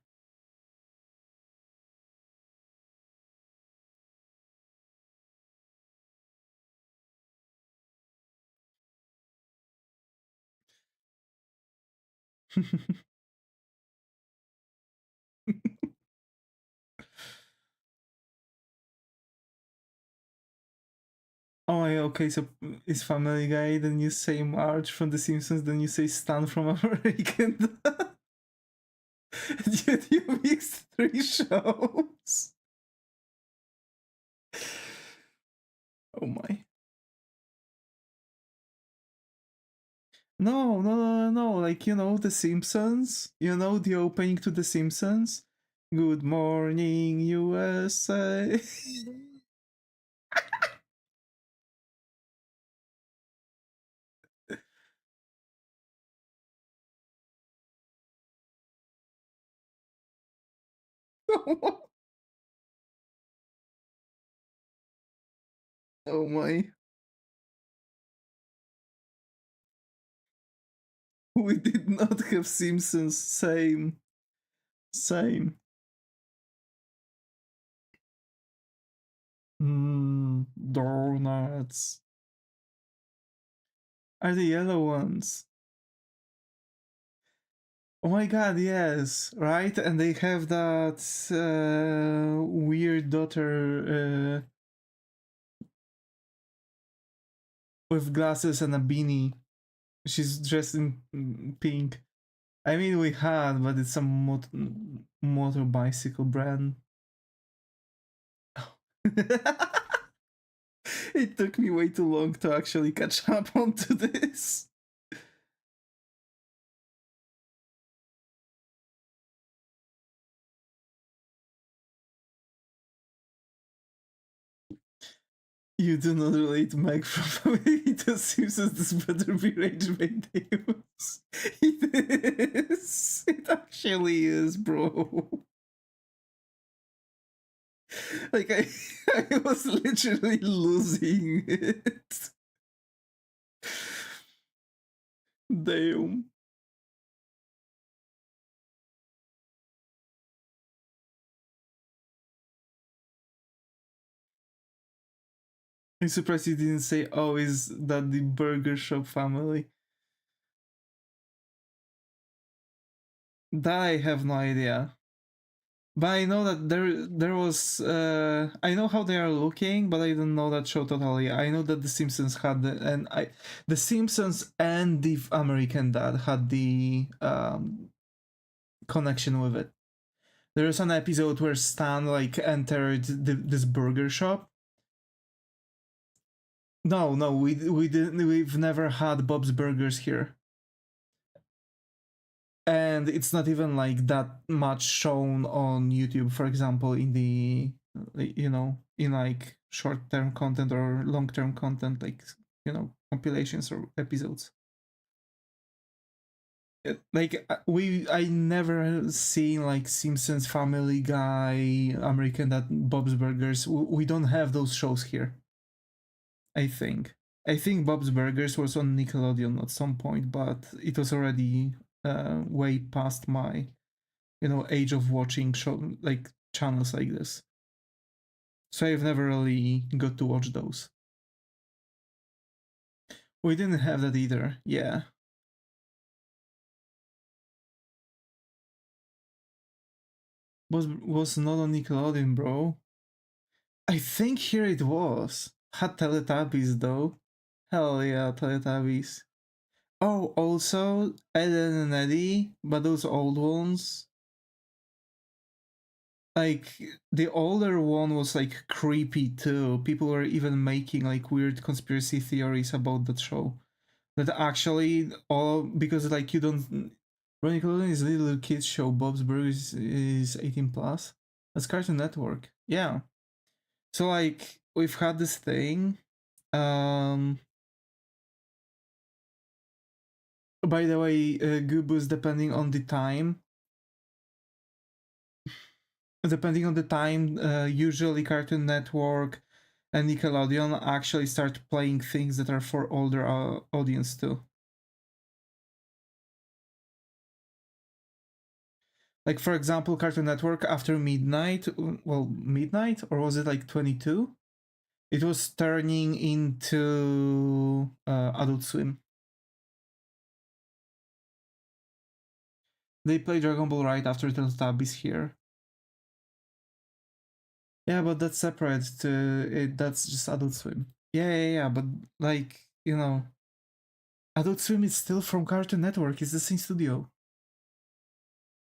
Oh, yeah, okay, so it's Family Guy, then you say Marge from The Simpsons, then you say Stan from American. Dude, you mixed 3 shows. Oh my. No, no, no, no, no. Like, you know, The Simpsons? You know, the opening to The Simpsons? Good morning, USA. Oh my. We did not have Simpsons. Same. Same. Donuts. Are the yellow ones. Oh my god, yes, right? And they have that weird daughter with glasses and a beanie. She's dressed in pink. I mean, we had, but it's a motor bicycle brand. It took me way too long to actually catch up onto this. You do not relate Mike from Family to Simpsons. This better be Rage by Devis. It is. It actually is, bro. Like, I was literally losing it. Damn. I'm surprised you didn't say, oh, is that the burger shop family? That I have no idea. But I know that there was I know how they are looking, but I don't know that show totally. I know that The Simpsons had The Simpsons and the American Dad had the connection with it. There is an episode where Stan like entered this burger shop. No, we didn't. We've never had Bob's Burgers here, and it's not even like that much shown on YouTube. For example, in the in like short-term content or long-term content, like compilations or episodes. Like I never seen like Simpsons, Family Guy, American Dad, Bob's Burgers. We don't have those shows here. I think. I think Bob's Burgers was on Nickelodeon at some point, but it was already way past my, age of watching show like channels like this. So I've never really got to watch those. We didn't have that either. Yeah, was not on Nickelodeon, bro. I think here it was. Had Teletubbies though. Hell yeah, Teletubbies. Oh, also Ellen and Eddie, but those old ones. Like the older one was like creepy too. People were even making like weird conspiracy theories about that show. That actually all because like you don't Nickelodeon is a little kids show. Bob's Burgers is 18 plus. That's Cartoon Network. Yeah. So like we've had this thing. Um by the way, Goobus depending on the time, usually Cartoon Network and Nickelodeon actually start playing things that are for older audience too. Like for example, Cartoon Network after midnight, well, midnight or was it like 22? It was turning into Adult Swim. They play Dragon Ball right after Teletubbies here. Yeah, but that's separate to it. That's just Adult Swim. Yeah. But like Adult Swim is still from Cartoon Network. It's the same studio.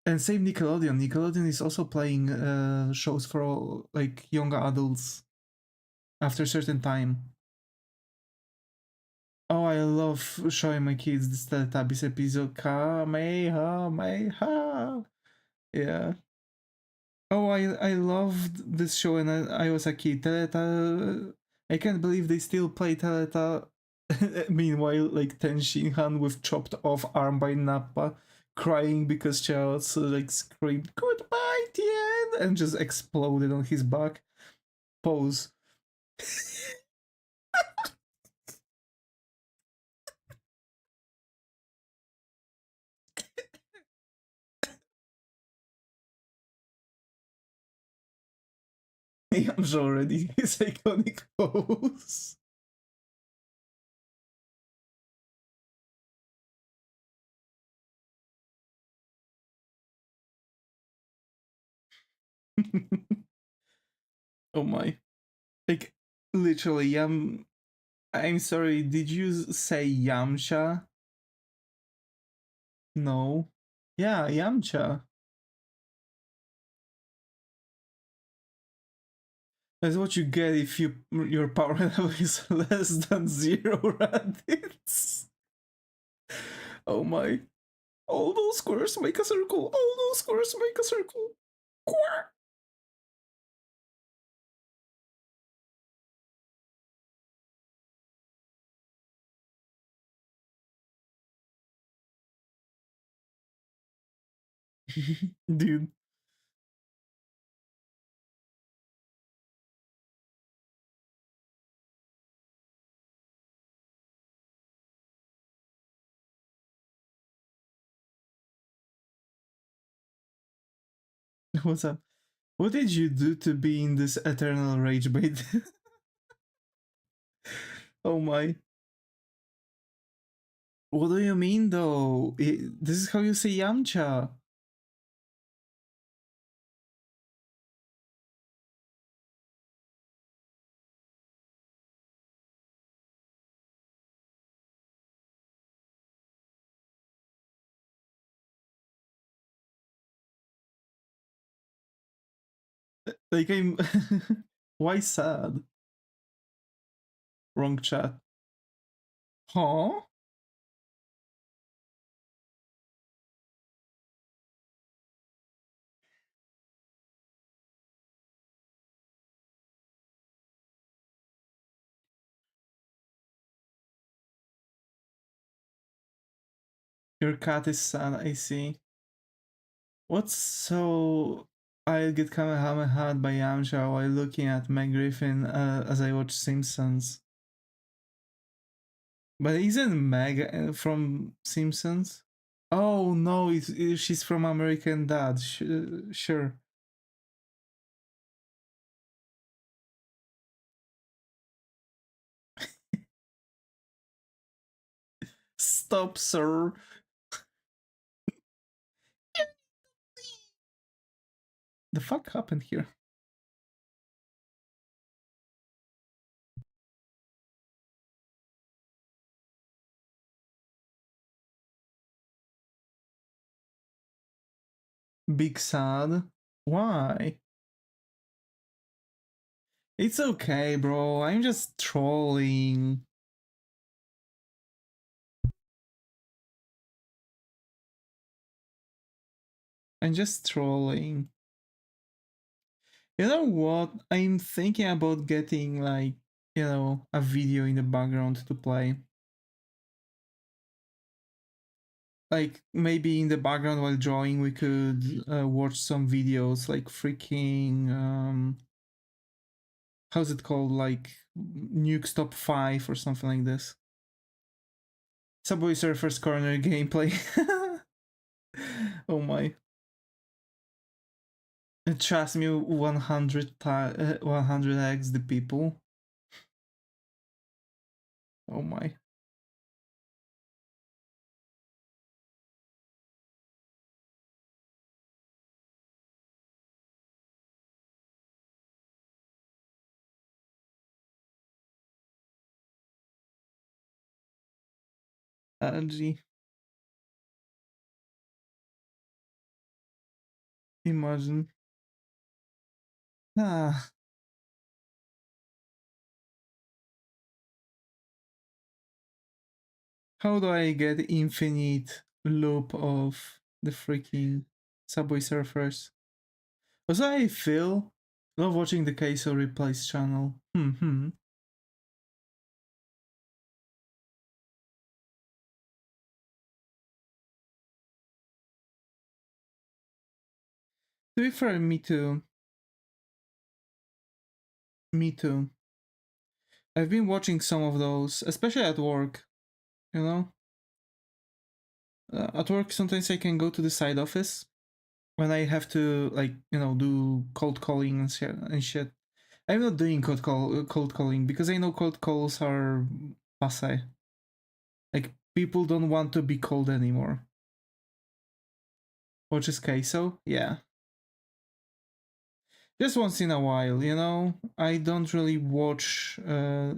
And same Nickelodeon. Nickelodeon is also playing shows for all, like young adults after a certain time. Oh, I love showing my kids this Teletubbies episode. Kamehameha. Yeah. Oh, I loved this show when I was a kid. I can't believe they still play Teleta. Meanwhile, like Ten Shinhan with chopped off arm by Nappa, crying because Charles like screamed "Goodbye, Tien!" and just exploded on his back. Pose. I'm sure already his iconic pose. Oh my. Like literally, I'm sorry, did you say Yamcha? No. Yeah, Yamcha. That's what you get if your power level is less than 0 Radits. Oh my. All those squares make a circle. All those squares make a circle. Quack. Dude. What's up? What did you do to be in this eternal rage bait? Oh my. What do you mean though? This is how you say Yamcha. Like I'm why sad? Wrong chat. Huh? Your cat is sad, I see. What's so I'll get Kamehameha by Yamcha while looking at Meg Griffin as I watch Simpsons. But isn't Meg from Simpsons? Oh no, she's from American Dad. Sure. Stop, sir. The fuck happened here? Big sad. Why? It's okay, bro. I'm just trolling. I'm just trolling. You know what? I'm thinking about getting like, a video in the background to play. Like maybe in the background while drawing we could watch some videos like freaking how's it called, like Nuke's Top 5 or something like this. Subway Surfers Corner gameplay. Oh my. Trust me, 100x the people. Oh my. Allergy. Imagine. Ah. How do I get infinite loop of the freaking Subway Surfers? Also, I feel love watching the Queso Replies channel. To be fair, me too. Me too. I've been watching some of those, especially at work, you know? At work, sometimes I can go to the side office when I have to, like, do cold calling and shit. I'm not doing cold calling because I know cold calls are passe. Like, people don't want to be cold anymore. Which is queso? Yeah. Just once in a while, I don't really watch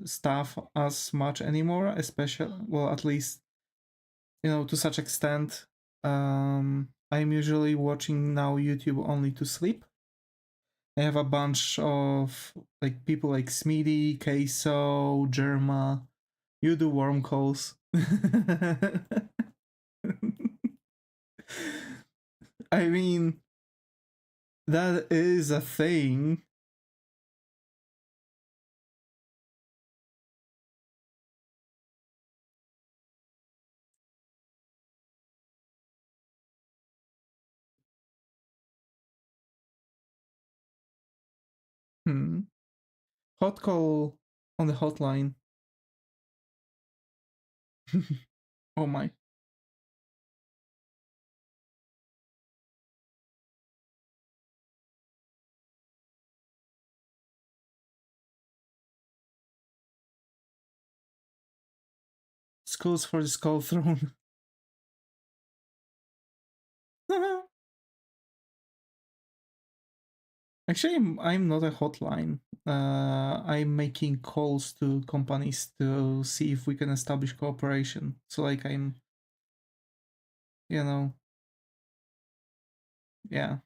stuff as much anymore, especially, well, at least, to such extent. I'm usually watching now YouTube only to sleep. I have a bunch of like people like Smeedy, Queso, Germa. You do worm calls. I mean, that is a thing. Hmm. Hot call on the hotline. Oh my. codes for the Skull Throne. Actually, I'm not a hotline. I'm making calls to companies to see if we can establish cooperation. So like I'm, you know, yeah.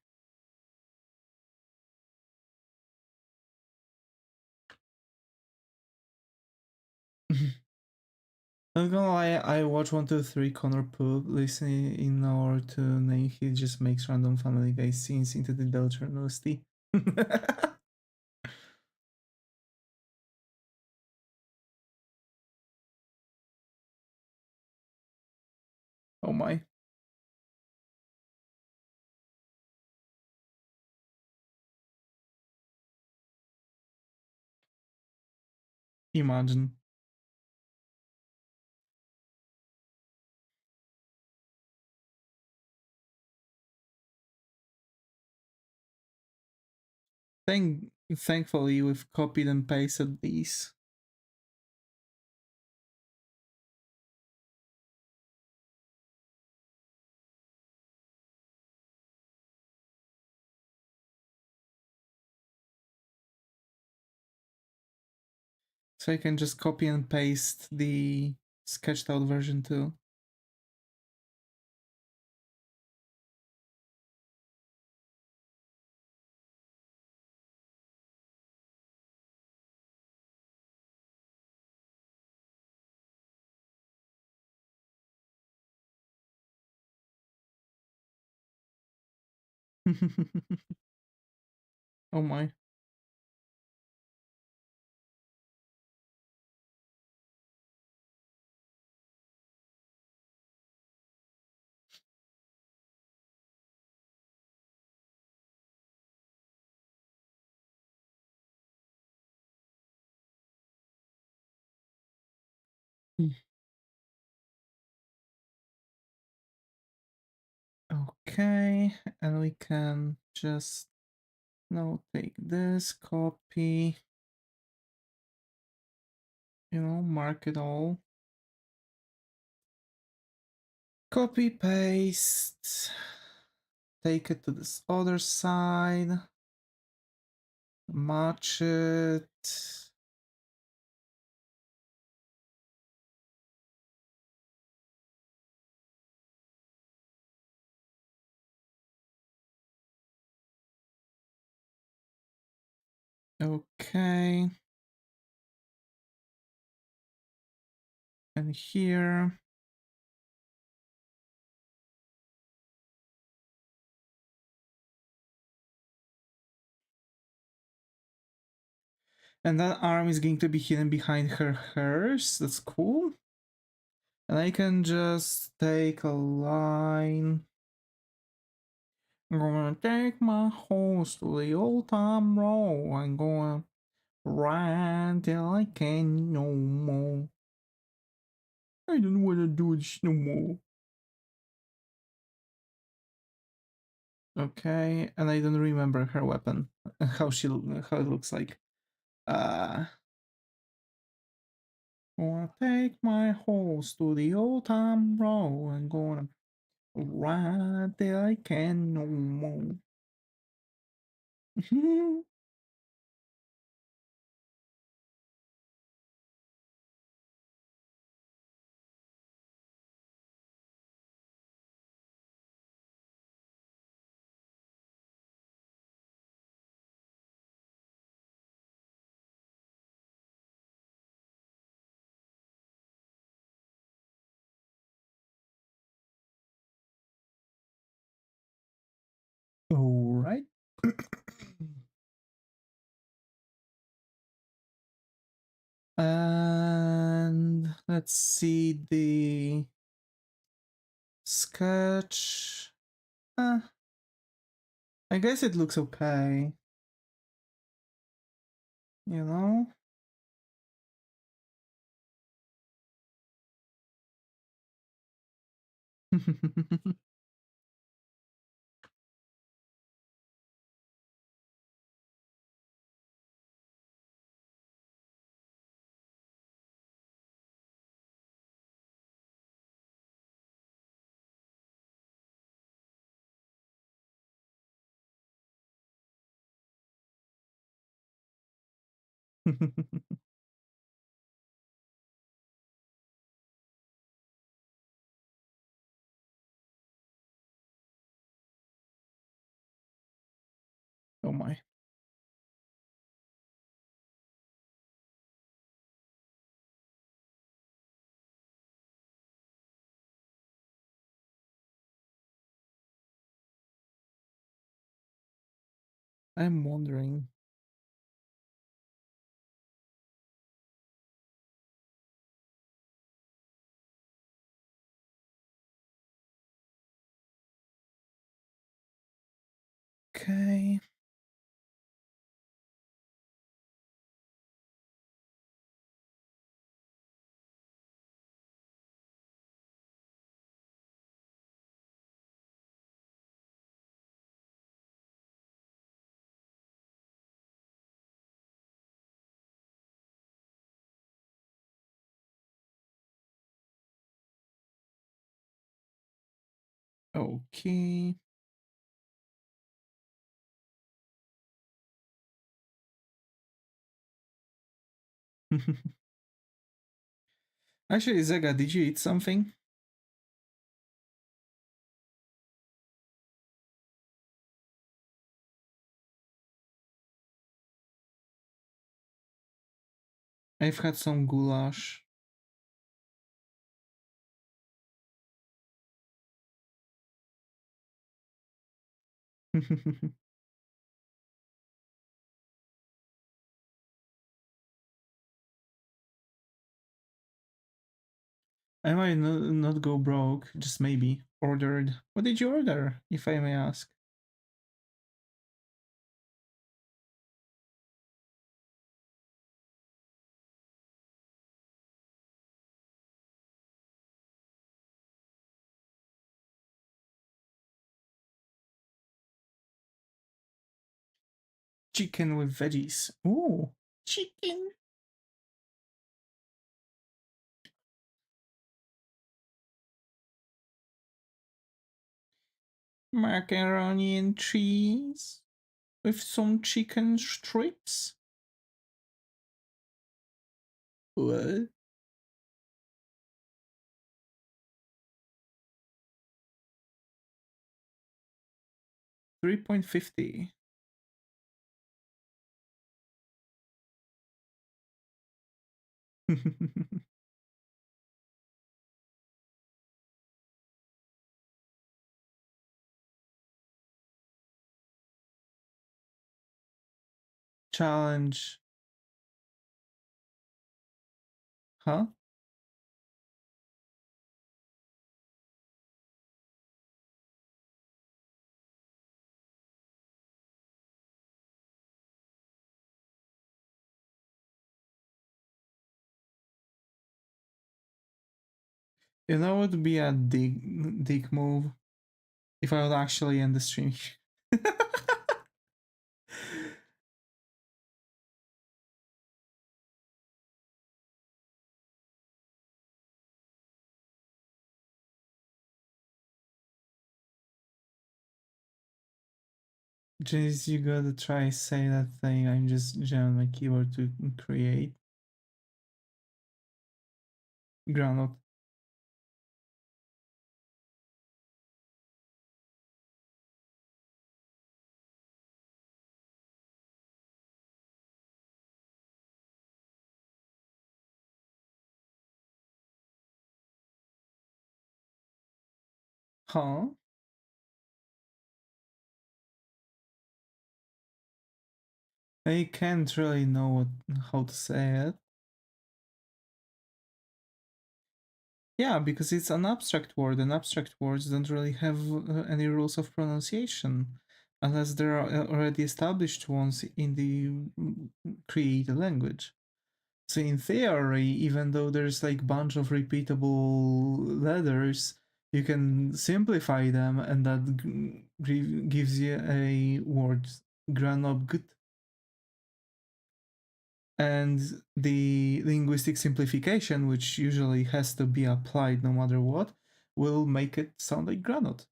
Not gonna lie, I watch 123 Connor Poop listening in order to name he just makes random Family Guy scenes into the Dell journalisty. Oh my. Imagine. Thankfully we've copied and pasted these. So I can just copy and paste the sketched out version too. Oh my. Okay, and we can just now take this copy, mark it all. Copy, paste, take it to this other side, match it. Okay. And here. And that arm is going to be hidden behind her hers. That's cool. And I can just take a line. I'm gonna take my horse to the old time road. I'm gonna ride till I can no more. I don't wanna do this no more. Okay, and I don't remember her weapon, how it looks like. Gonna take my horse to the old time road. I'm gonna ride till I can no more. All right. And let's see the sketch. I guess it looks okay. You know? Oh my. I'm wondering. Okay. Okay. Actually, Zega, did you eat something? I've had some goulash. I might not go broke, just maybe. Ordered. What did you order, if I may ask? Chicken with veggies. Ooh, chicken. Macaroni and cheese with some chicken strips. What? 3.50. Challenge. Huh? You know what would be a dig move? If I would actually end the stream. Jace, you gotta try say that thing. I'm just jamming my keyboard to create. Granite. Huh? I can't really know how to say it. Yeah, because it's an abstract word, and abstract words don't really have any rules of pronunciation unless there are already established ones in the created language. So in theory, even though there's like bunch of repeatable letters, you can simplify them, and that gives you a word granobgt. And the linguistic simplification, which usually has to be applied no matter what, will make it sound like granite.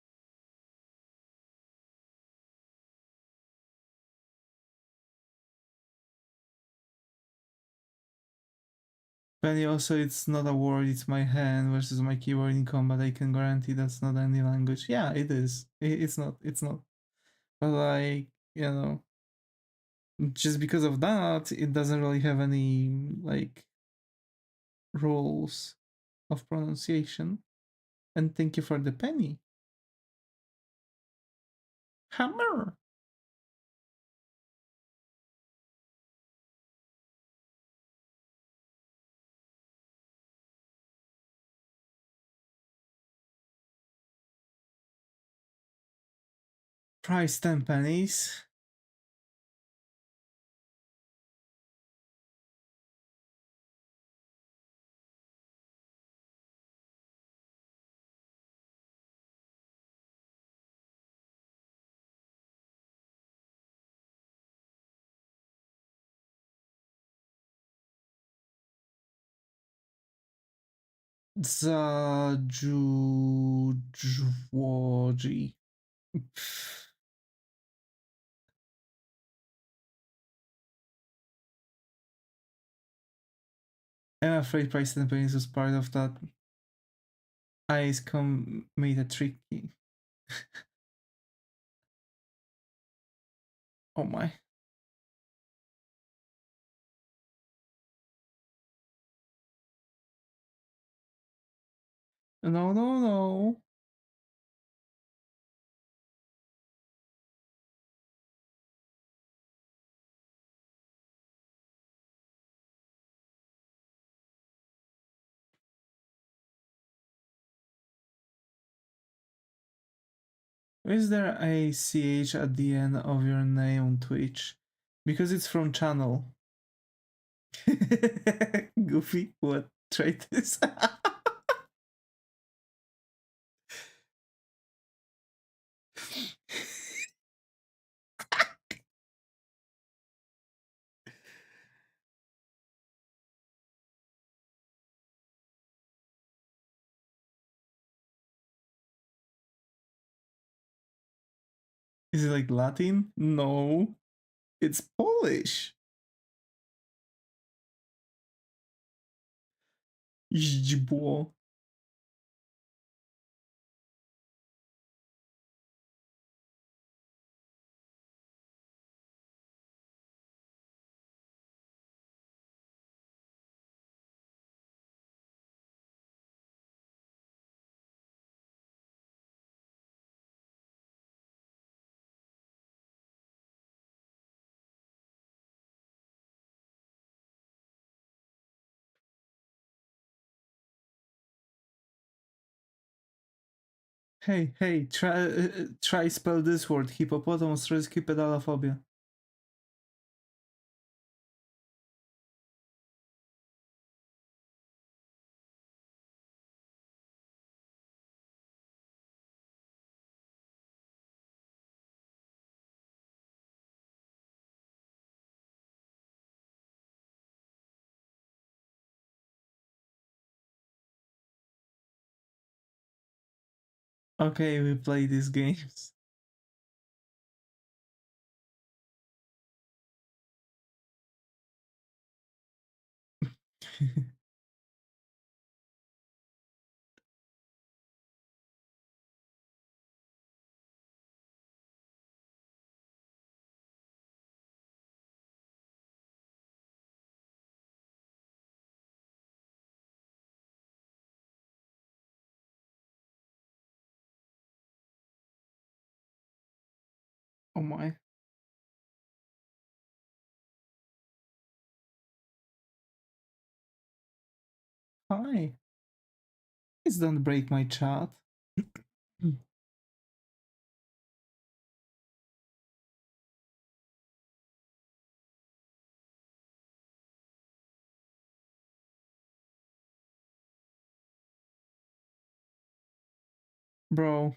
Penny also, it's not a word, it's my hand versus my keyboard in combat. I can guarantee that's not any language. Yeah, it is. It's not. It's not. But like, you know, just because of that, it doesn't really have any like rules of pronunciation. And thank you for the penny. Hammer. Price 10 pennies. Zajujwoji. I'm afraid Price 10 pennies was part of that. Ice come made it tricky. Oh my. No, no, no. Is there a CH at the end of your name on Twitch? Because it's from channel. Goofy, what? Try this. Is it like Latin? No, it's Polish. Źdźbło. Hey, hey, try spell this word. Hippopotamus rescue pedalophobia. Okay, we play these games. Oh my. Hi. Please don't break my chat. Bro,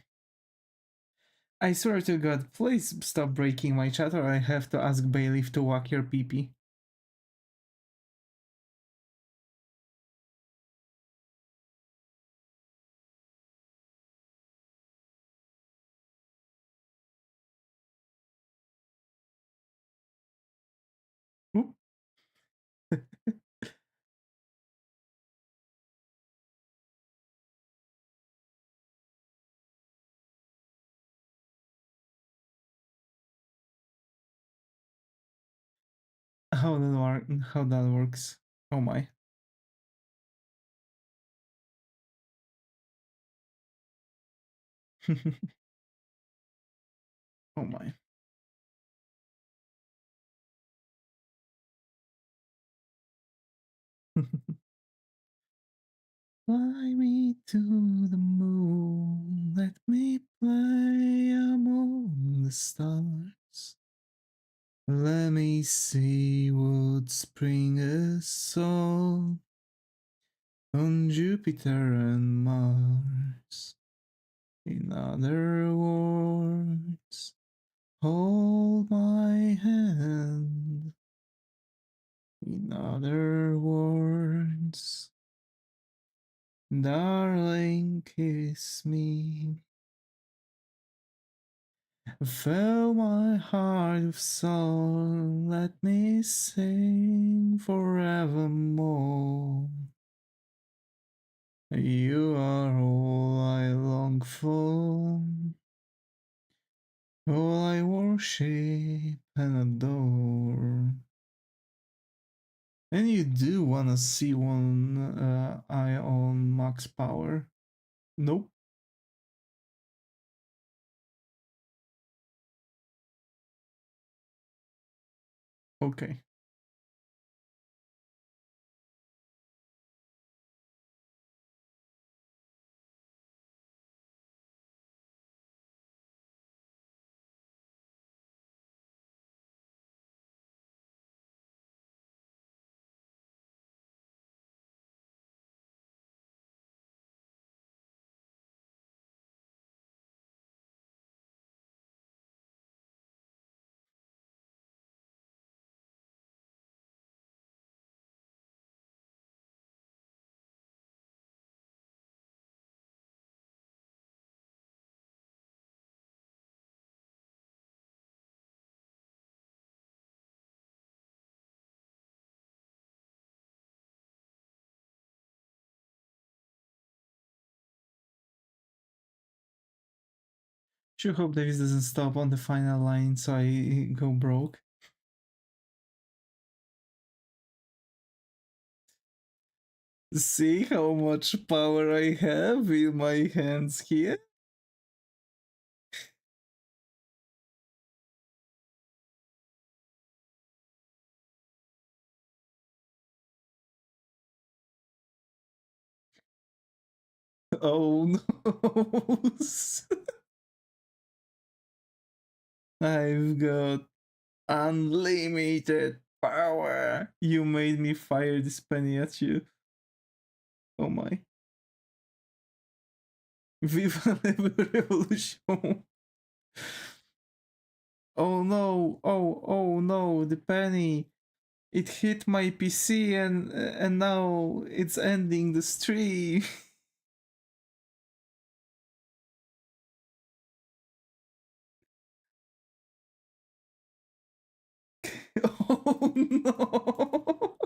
I swear to God, please stop breaking my chat or I have to ask Bailiff to whack your pee-pee. Oop. how that works. Oh my. Oh my. Fly me to the moon, let me play among the stars. Let me see what spring is song on Jupiter and Mars. In other words, hold my hand. In other words, darling, kiss me. Fill my heart with song, let me sing forevermore. You are all I long for, all I worship and adore. And you do wanna see one eye on max power? Nope. Okay. Sure hope Davis doesn't stop on the final line so I go broke. See how much power I have in my hands here? Oh no! I've got unlimited power! You made me fire this penny at you. Oh my. Viva la revolution! Oh no! Oh no! The penny! It hit my PC and now it's ending the stream. Oh no!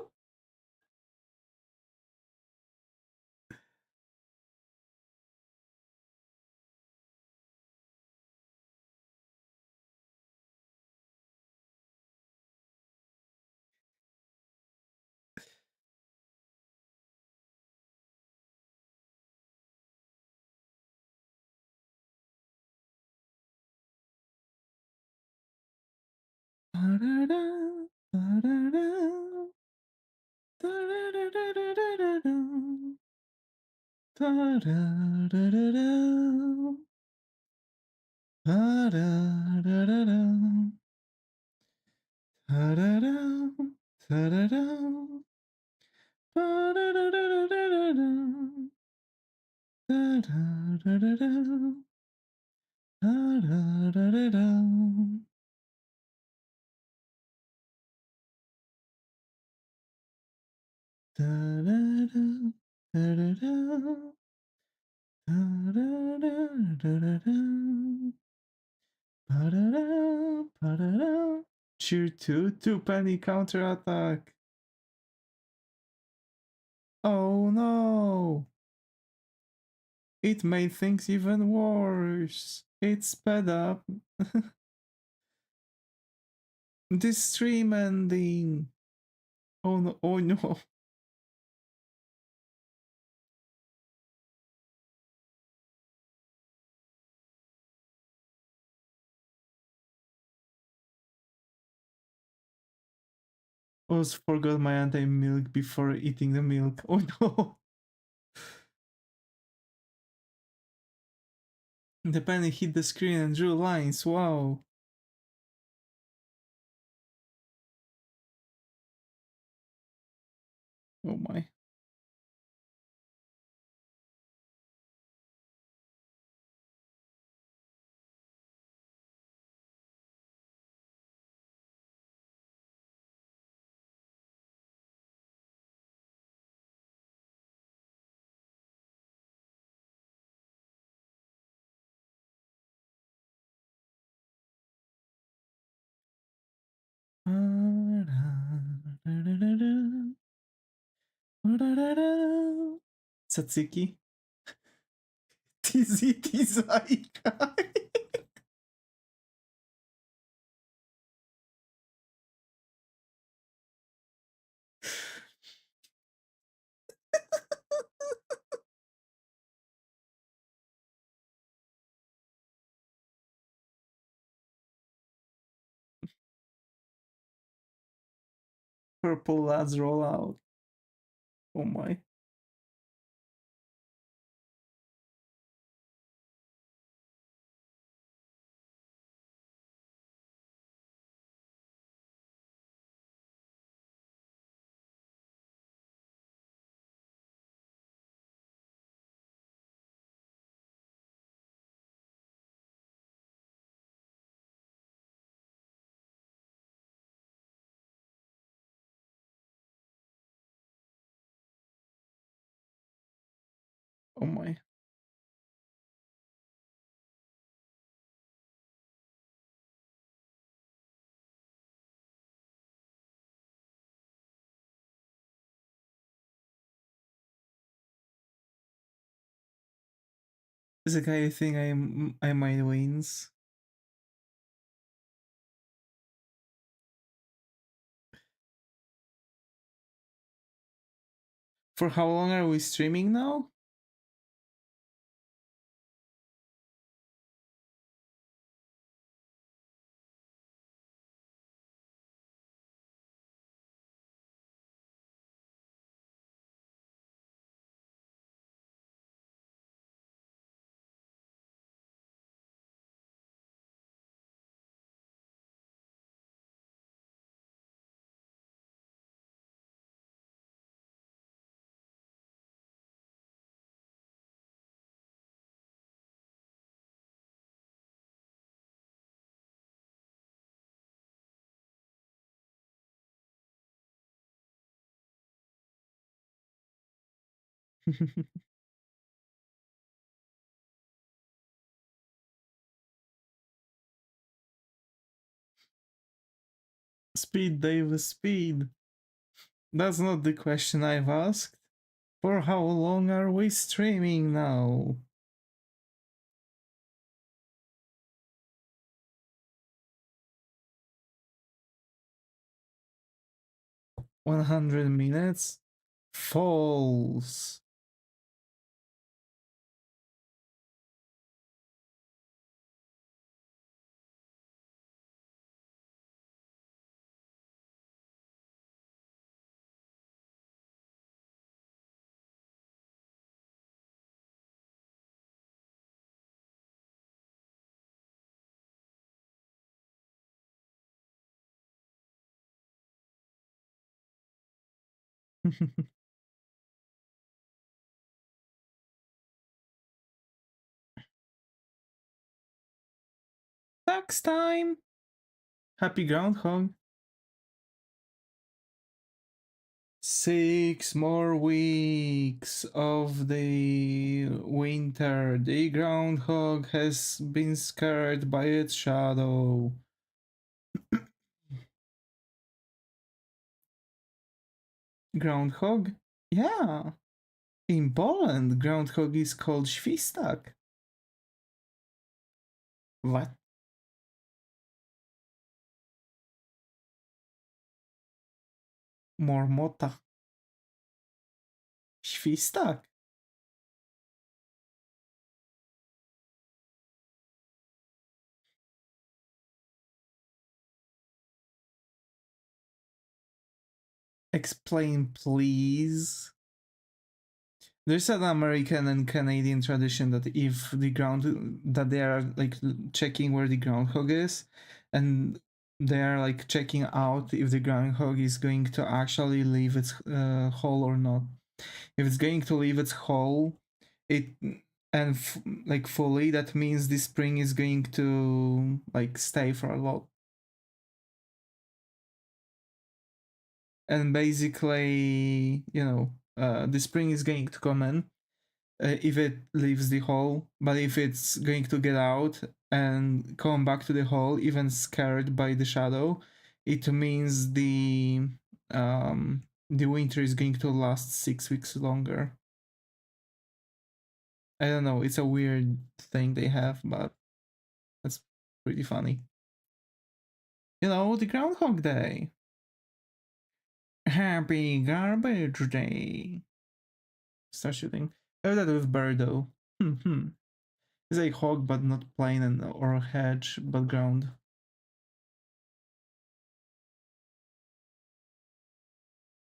Cheer 2 penny counterattack. Oh no! It made things even worse. It sped up. This stream ending. Oh no, oh no. Almost forgot my anti-milk before eating the milk. Oh no. The penny hit the screen and drew lines. Wow. Oh my. Tzatziki. Tizai. Purple lads roll out. Oh my. Oh my. This is the kind of thing I might wins. For how long are we streaming now? 'Speed, Davis, speed. That's not the question I've asked. For how long are we streaming now? 100 minutes? False. Tax time! Happy Groundhog. 6 more weeks of the winter. The groundhog has been scared by its shadow. Groundhog? Yeah. In Poland, groundhog is called świstak. What? Mormota. Świstak. Explain, please. There's an American and Canadian tradition that if the ground that they are like checking where the groundhog is, and they are like checking out if the groundhog is going to actually leave its hole or not. If it's going to leave its hole, it and like fully, that means the spring is going to like stay for a lot. And basically, you know, the spring is going to come in if it leaves the hole, but if it's going to get out and come back to the hole, even scared by the shadow, it means the winter is going to last 6 weeks longer. I don't know, it's a weird thing they have, but that's pretty funny. You know, the Groundhog Day. Happy Garbage Day. Start shooting. I have that with Birdo. It's like hog, but not plain, and or hedge, but ground.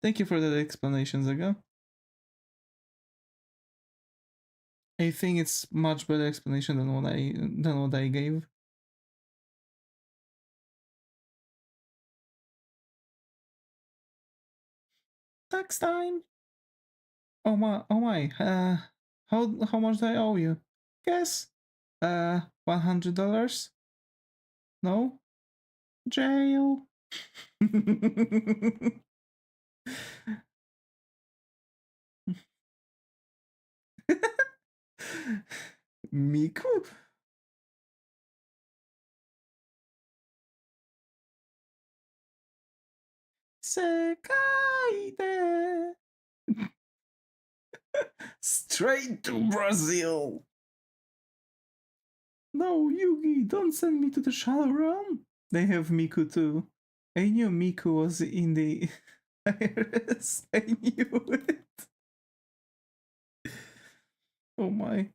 Thank you for that explanation, Zaga. I think it's much better explanation than what I gave. Tax time. Oh my. How much do I owe you? Guess. $100. No. Jail. Miku? Sekaide. Straight to Brazil. No, Yugi, don't send me to the Shadow Realm. They have Miku too. I knew Miku was in the IRS. I knew it. Oh my.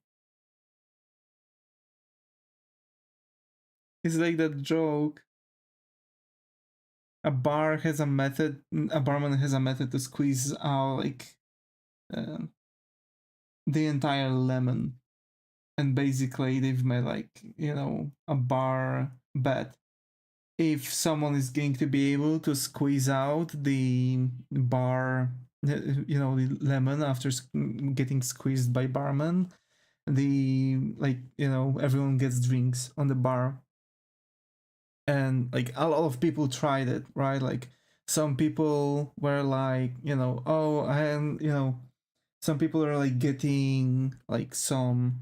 It's like that joke. A barman has a method to squeeze out like the entire lemon. And basically they've made like, you know, a bar bet. If someone is going to be able to squeeze out the bar, you know, the lemon after getting squeezed by barman, the like, you know, everyone gets drinks on the bar. And like a lot of people tried it, right? Like some people were like, you know, oh, I am, you know, some people are like getting like some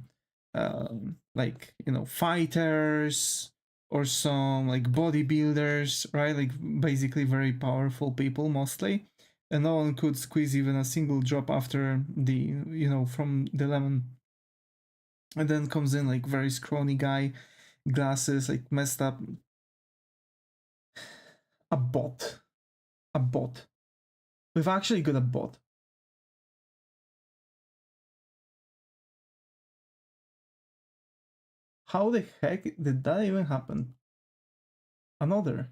like, you know, fighters or some like bodybuilders, right? Like basically very powerful people mostly, and no one could squeeze even a single drop after the, you know, from the lemon. And then comes in like very scrawny guy, glasses, like messed up. A bot. A bot. We've actually got a bot. How the heck did that even happen? Another.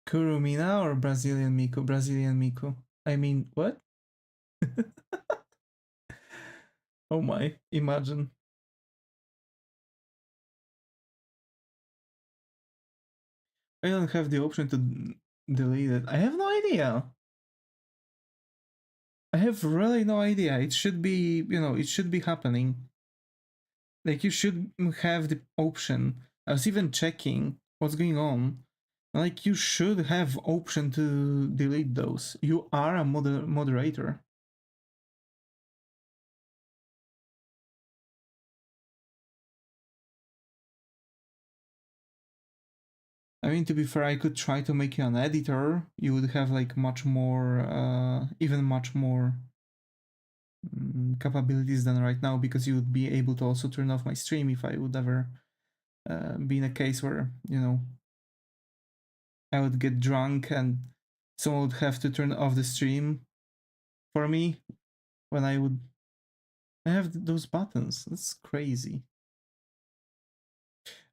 Kurumina or Brazilian Miku? Brazilian Miku. I mean, what? Oh my, imagine. I don't have the option to delete it. I have no idea. I have really no idea. It should be, you know, it should be happening. Like, you should have the option. I was even checking what's going on. Like, you should have option to delete those. You are a moderator. I mean, to be fair, I could try to make you an editor. You would have like much more, even much more capabilities than right now, because you would be able to also turn off my stream if I would ever be in a case where, you know, I would get drunk and someone would have to turn off the stream for me when I would. I have those buttons. That's crazy.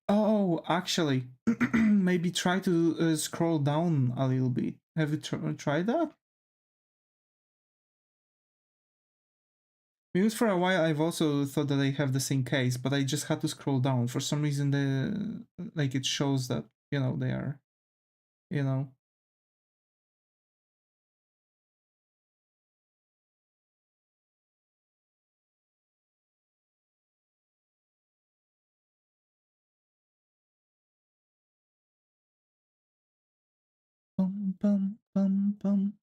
Oh, actually, maybe try to scroll down a little bit. Have you tried that? Because for a while I've also thought that I have the same case, but I just had to scroll down. For some reason, like it shows that they are, you know. Bum bum bum bum.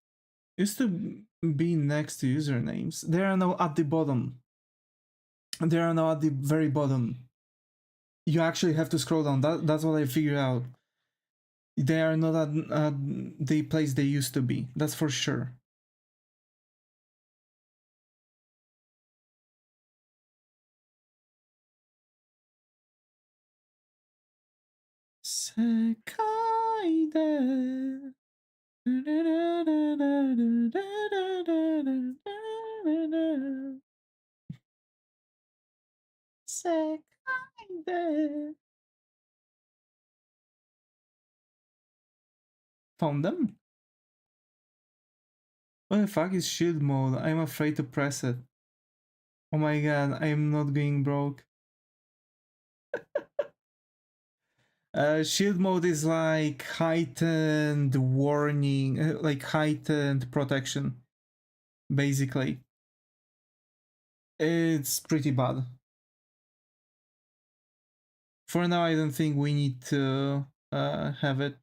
Used to be next to usernames. They are now at the bottom. They are now at the very bottom. You actually have to scroll down. That's what I figured out. They are not at the place they used to be. That's for sure. Sekai de. Sekai de. Found them? What the fuck is shield mode? I'm afraid to press it. Oh my god, I'm not going broke. Shield mode is like heightened warning, like heightened protection, basically. It's pretty bad. For now, I don't think we need to have it.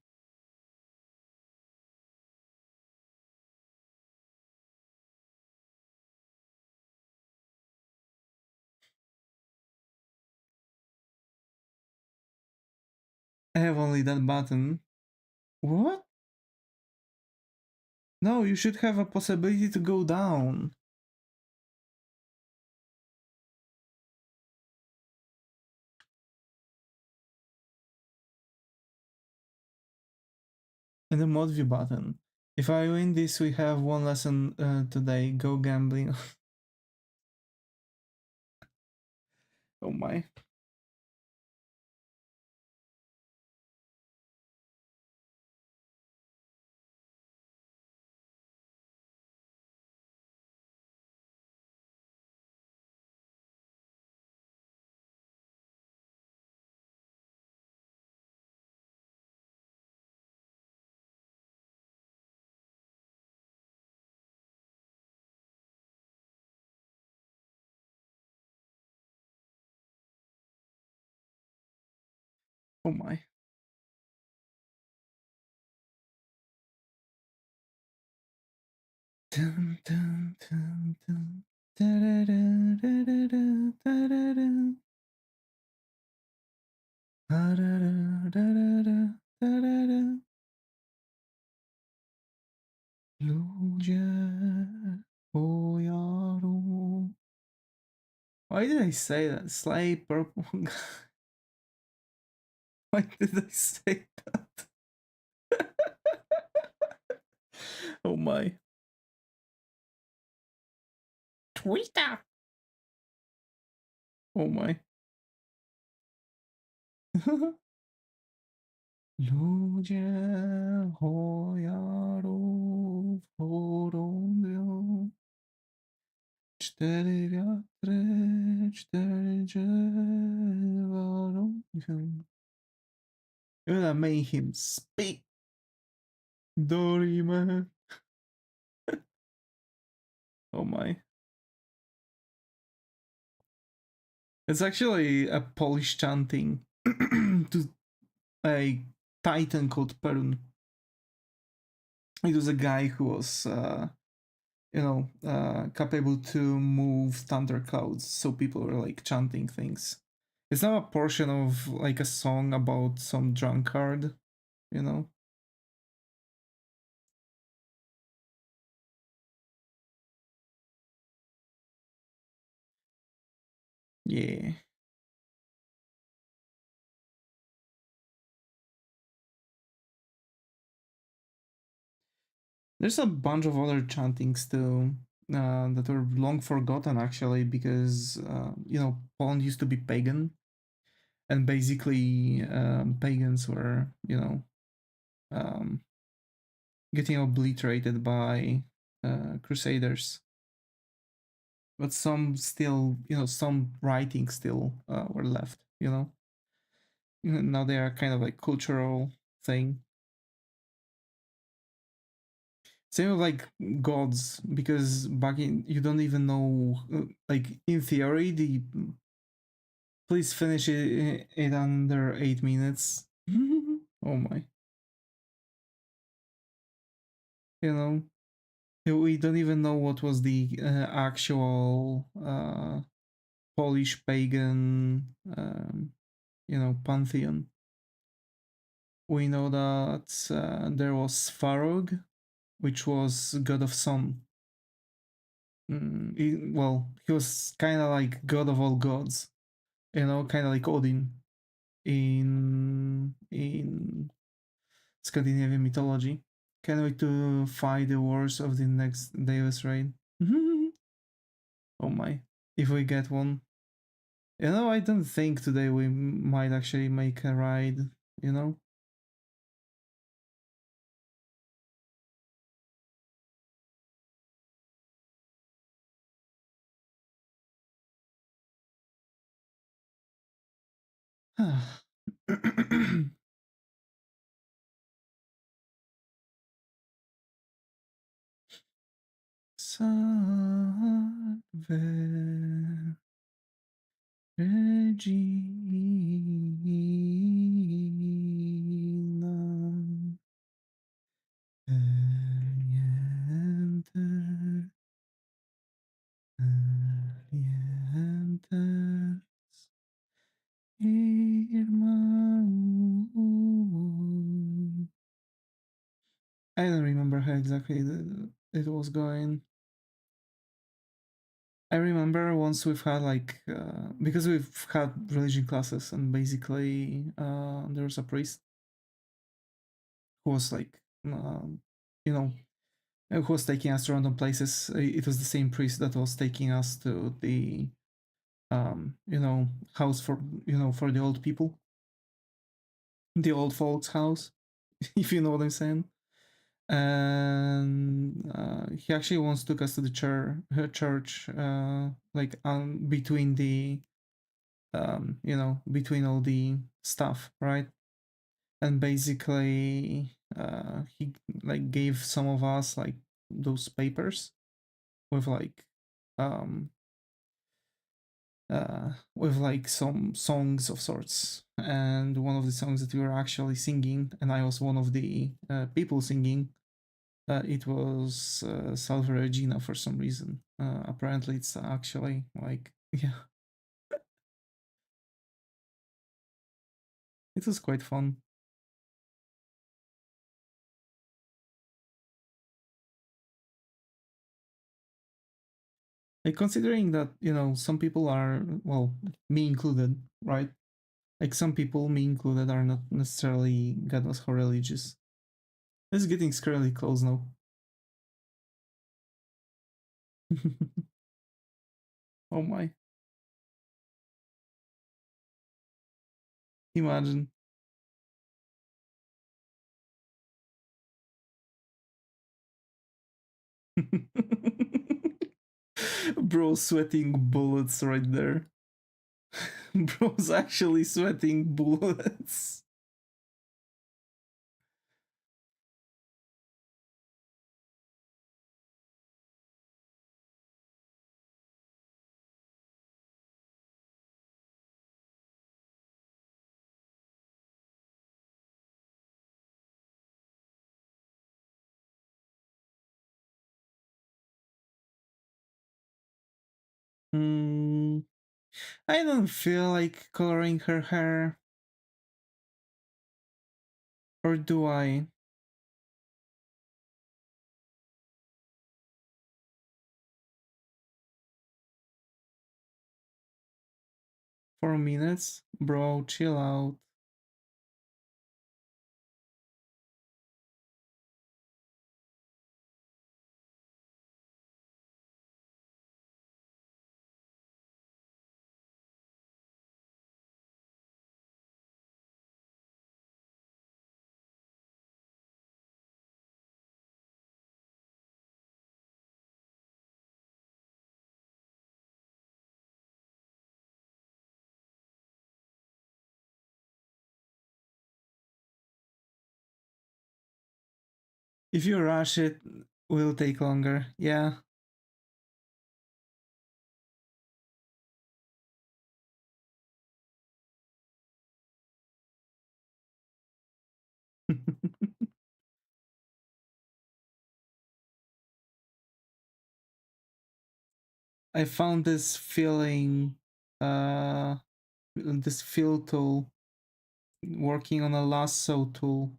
I have only that button. What? No, you should have a possibility to go down. And the mod view button. If I win this, we have one lesson today. Go gambling. Oh my. Oh my. Dun, dun, dun, dun. Da-da-da, da-da-da, da-da-da. Da-da-da, da-da-da, da-da-da. Ludzie pojaru. Why did I say that? Slay purple. Why did I say that? Oh my. Twitter. Oh my. Ludzie pojaru porąbią. Cztery wiatry, cztery drzewa rąbią. You're gonna make him speak. Dorime. Oh my. It's actually a Polish chanting to a titan called Perun. It was a guy who was, capable to move thunderclouds, so people were like chanting things. It's now a portion of like a song about some drunkard, you know? Yeah. There's a bunch of other chantings too that were long forgotten actually because you know, Poland used to be pagan, and basically pagans were, you know, um, getting obliterated by crusaders. But some still, you know, some writings still were left, you know. Now they are kind of like cultural thing. Same with like gods, because back in you don't even know, like in theory, the please finish it under 8 minutes. Oh my, you know, we don't even know what was the actual Polish pagan, you know, pantheon. We know that there was Svarog, which was god of sun. Well, he was kind of like god of all gods, you know, kind of like Odin in Scandinavian mythology. Can't wait to fight the wars of the next Devis raid. Oh my, if we get one. You know, I don't think today we might actually make a ride, you know? Salve Regina Elienter Elienter Irmão. I don't remember how exactly it was going. I remember once we've had like because we've had religion classes, and basically there was a priest who was like you know, who was taking us to random places. It was the same priest that was taking us to the you know, house for, you know, for the old people, the old folks house, if you know what I'm saying. And he actually once took us to the church, like between the you know, between all the stuff, right? And basically he like gave some of us like those papers with like um with like some songs of sorts, and one of the songs that we were actually singing, and I was one of the people singing, it was Salve Regina for some reason. Apparently it's actually like yeah, it was quite fun. Like considering that, you know, some people are, well, me included, right? Like some people, me included, are not necessarily God knows how religious. This is getting scarily close now. Oh my. Imagine. Bro sweating bullets right there. Bro's actually sweating bullets. Hmm. I don't feel like coloring her hair. Or do I? 4 minutes? Bro, chill out. If you rush it, will take longer. Yeah. I found this feeling, this fill tool, working on a lasso tool.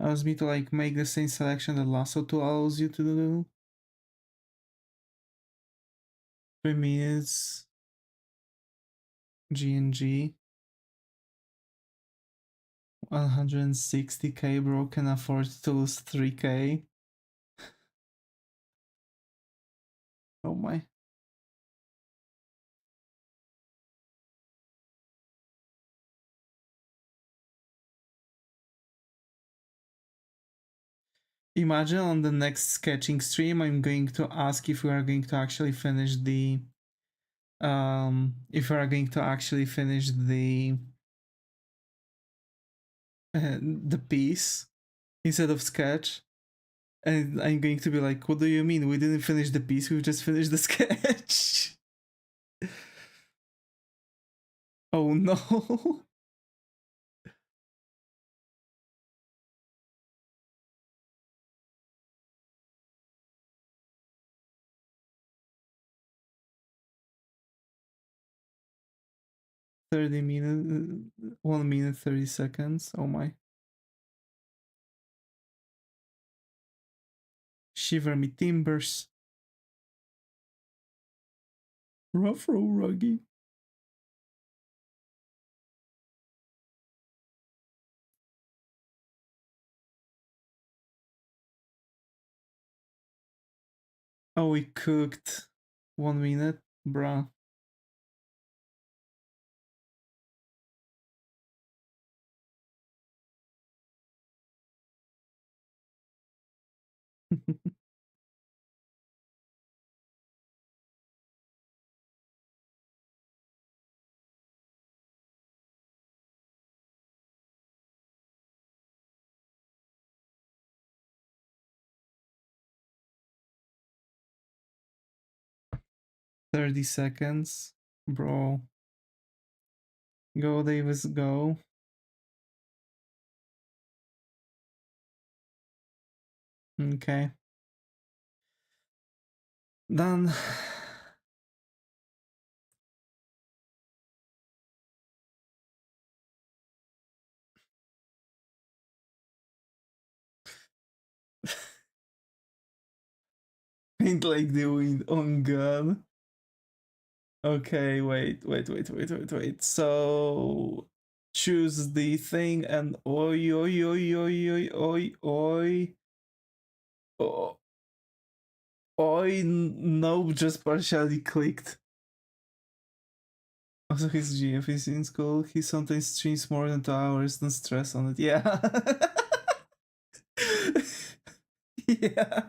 Allows me to like make the same selection that lasso tool allows you to do. 3 minutes. G&G. 160k, bro, can afford to lose 3k. Oh my. Imagine on the next sketching stream, I'm going to ask if we are going to actually finish the if we are going to actually finish the piece instead of sketch, and I'm going to be like, what do you mean we didn't finish the piece, we've just finished the sketch? Oh no. 30 minutes, 1 minute 30 seconds. Oh my. Shiver me timbers. Rough row ruggy. Oh, we cooked 1 minute, bruh. $30, bro. Go, Davis, go. Okay. Done. Ain't like the wind on God. Okay, wait. So choose the thing and oi oi oi oi oi oi oi. Oh, oi, nope, just partially clicked. Also, his GF is in school. He sometimes streams more than 2 hours. Don't stress on it. Yeah. Yeah.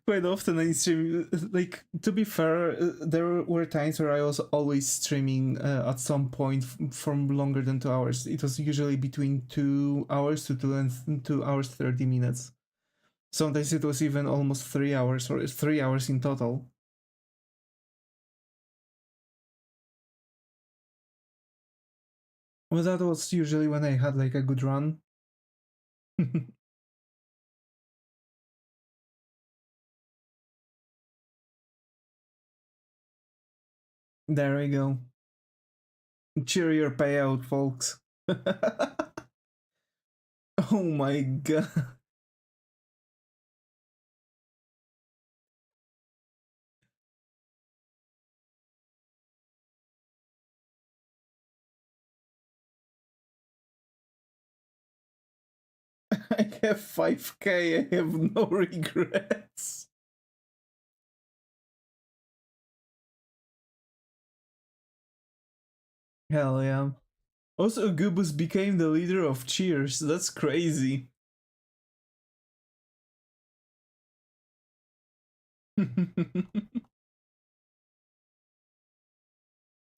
Quite often I stream. Like, to be fair, there were times where I was always streaming at some point from longer than 2 hours. It was usually between 2 hours to 2 hours 30 minutes. Sometimes it was even almost 3 hours or 3 hours in total. Well, that was usually when I had like a good run. There we go. Cheer your payout, folks. Oh my god. I have 5k, I have no regrets. Hell yeah. Also, Gubus became the leader of Cheers. That's crazy. Oh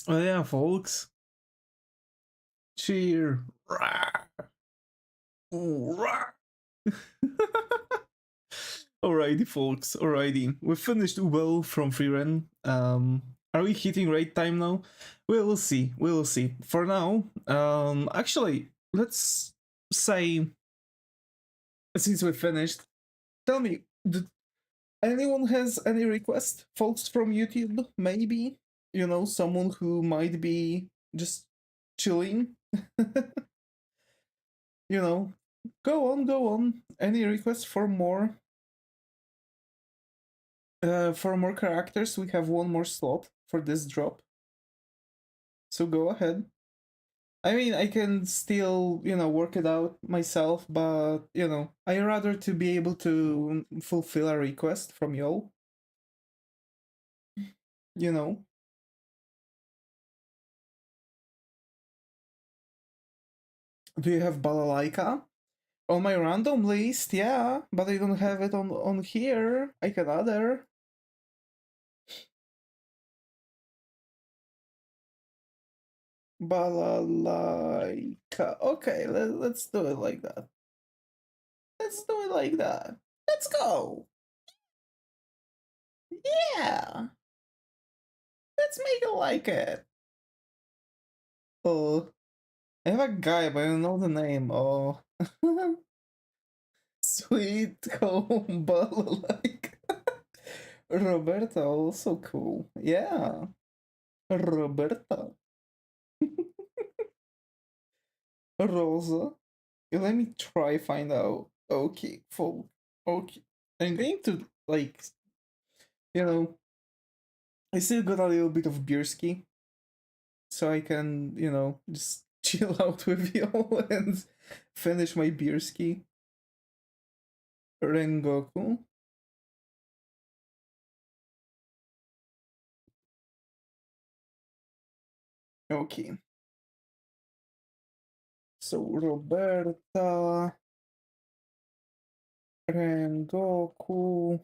yeah, folks. Cheer. Alrighty, folks. Alrighty. We finished Ubel from Frieren. Are we hitting right time now? We'll see. We'll see. For now, actually, let's say, since we finished, tell me, did anyone has any request, folks from YouTube? Maybe, you know, someone who might be just chilling. You know, go on, go on. Any requests for more? For more characters, we have one more slot for this drop. So go ahead. I mean, I can still, you know, work it out myself, but, you know, I rather to be able to fulfill a request from y'all. You know. Do you have Balalaika? On my random list, yeah, but I don't have it on here. I can other. Balalaika. Okay, let's do it like that. Let's do it like that. Let's go. Yeah. Let's make it like it. Oh, I have a guy, but I don't know the name. Oh. Sweet home balalaika. Roberta, also cool. Yeah. Roberta. Rosa. Let me try find out. Okay, full. Okay. I'm going to, like, you know, I still got a little bit of beerski, so I can, you know, just chill out with y'all and finish my beerski. Rengoku. Okay. So Roberta, Rengoku,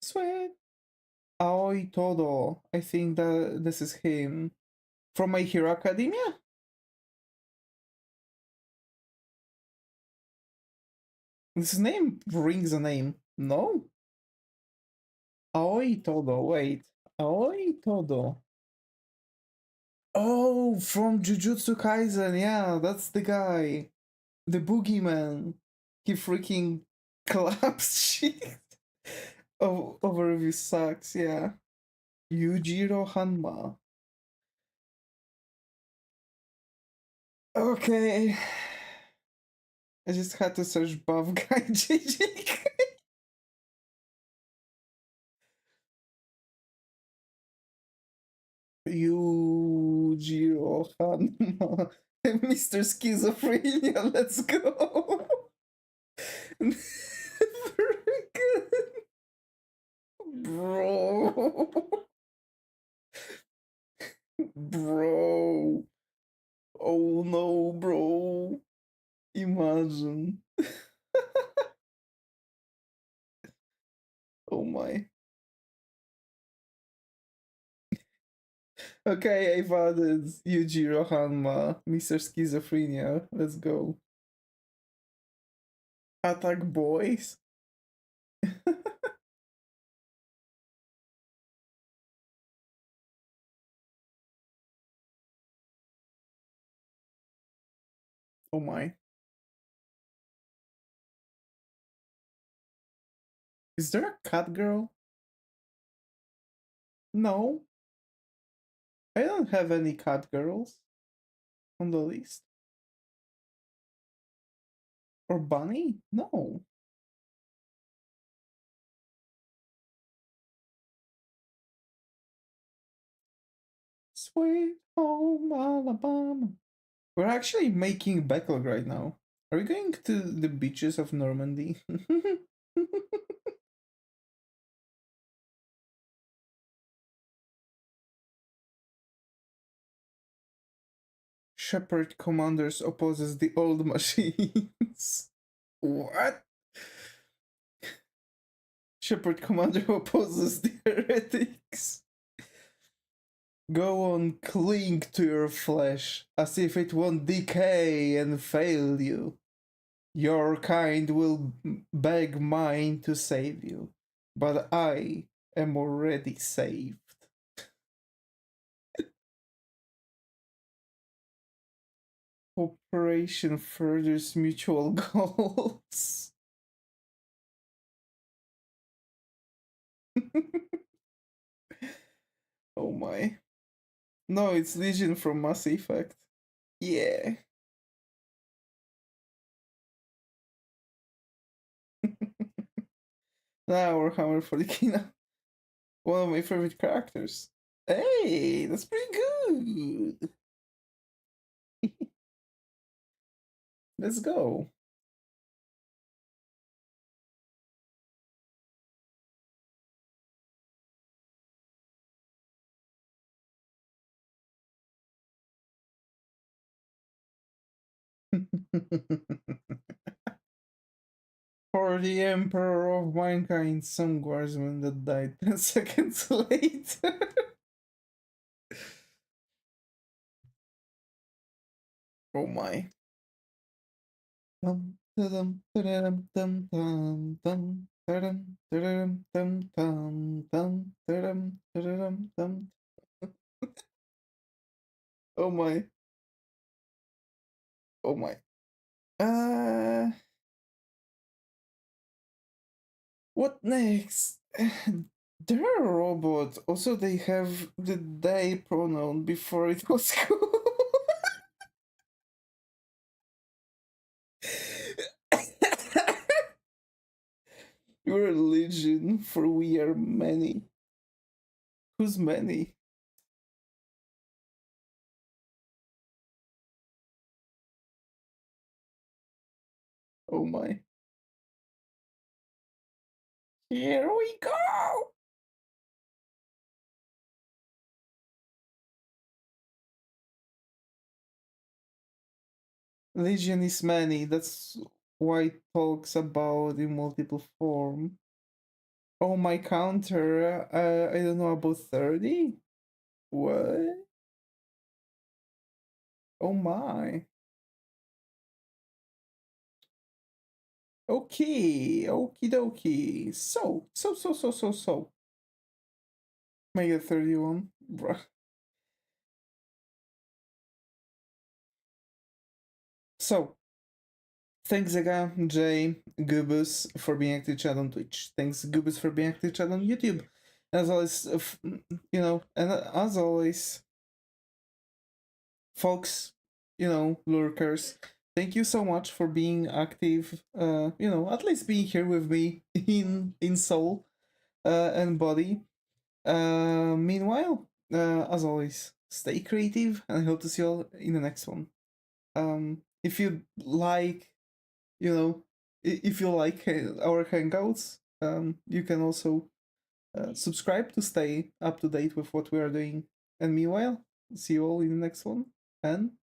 sweet. Aoi Todo. I think that this is him. From My Hero Academia? This name rings a name. No? Aoi Todo. Wait. Aoi Todo. Oh, from Jujutsu Kaisen. Yeah, that's the guy. The boogeyman. He freaking collapsed shit. Oh, overview sucks, yeah. Yujiro Hanma. Okay. I just had to search buff guy JJ. Yujiro Hanma. Mr. Schizophrenia, let's go. Freaking bro. Bro. Oh no, bro. Imagine. Oh my. Okay, I've added Yujiro Hanma, Mr. Schizophrenia. Let's go. Attack boys. Oh my. Is there a cat girl? No. I don't have any cat girls on the list. Or bunny? No. Sweet home Alabama. We're actually making backlog right now. Are we going to the beaches of Normandy? Shepherd Commanders opposes the old machines. What? Shepherd Commander opposes the heretics. Go on, cling to your flesh, as if it won't decay and fail you. Your kind will beg mine to save you, but I am already saved. Cooperation furthers mutual goals. Oh my. No, it's Legion from Mass Effect. Yeah. Now Warhammer 40k. One of my favorite characters. Hey, that's pretty good. Let's go. For the Emperor of Mankind, some guardsman that died 10 seconds later. Oh my. Dum, dum, dum, dum, dum, dum, dum, dum, dum, dum, dum, dum, dum, dum. Oh my. Oh my. What next? They're a robot. Also, they have the they pronoun before it was cool. We're a legion, for we are many. Who's many? Oh my. Here we go! Legion is many, that's why it talks about in multiple form. Oh, my counter, I don't know, about 30? What? Oh my. Okay, okie dokie. So. Mega 31, bruh. So, thanks again, Jay, Gubus, for being active chat on Twitch. Thanks, Gubus, for being active chat on YouTube. As always, and as always, folks, lurkers, thank you so much for being active, at least being here with me in soul and body. Meanwhile, as always, stay creative, and I hope to see you all in the next one. If you like, if you like our hangouts, you can also subscribe to stay up to date with what we are doing. And meanwhile, see you all in the next one, and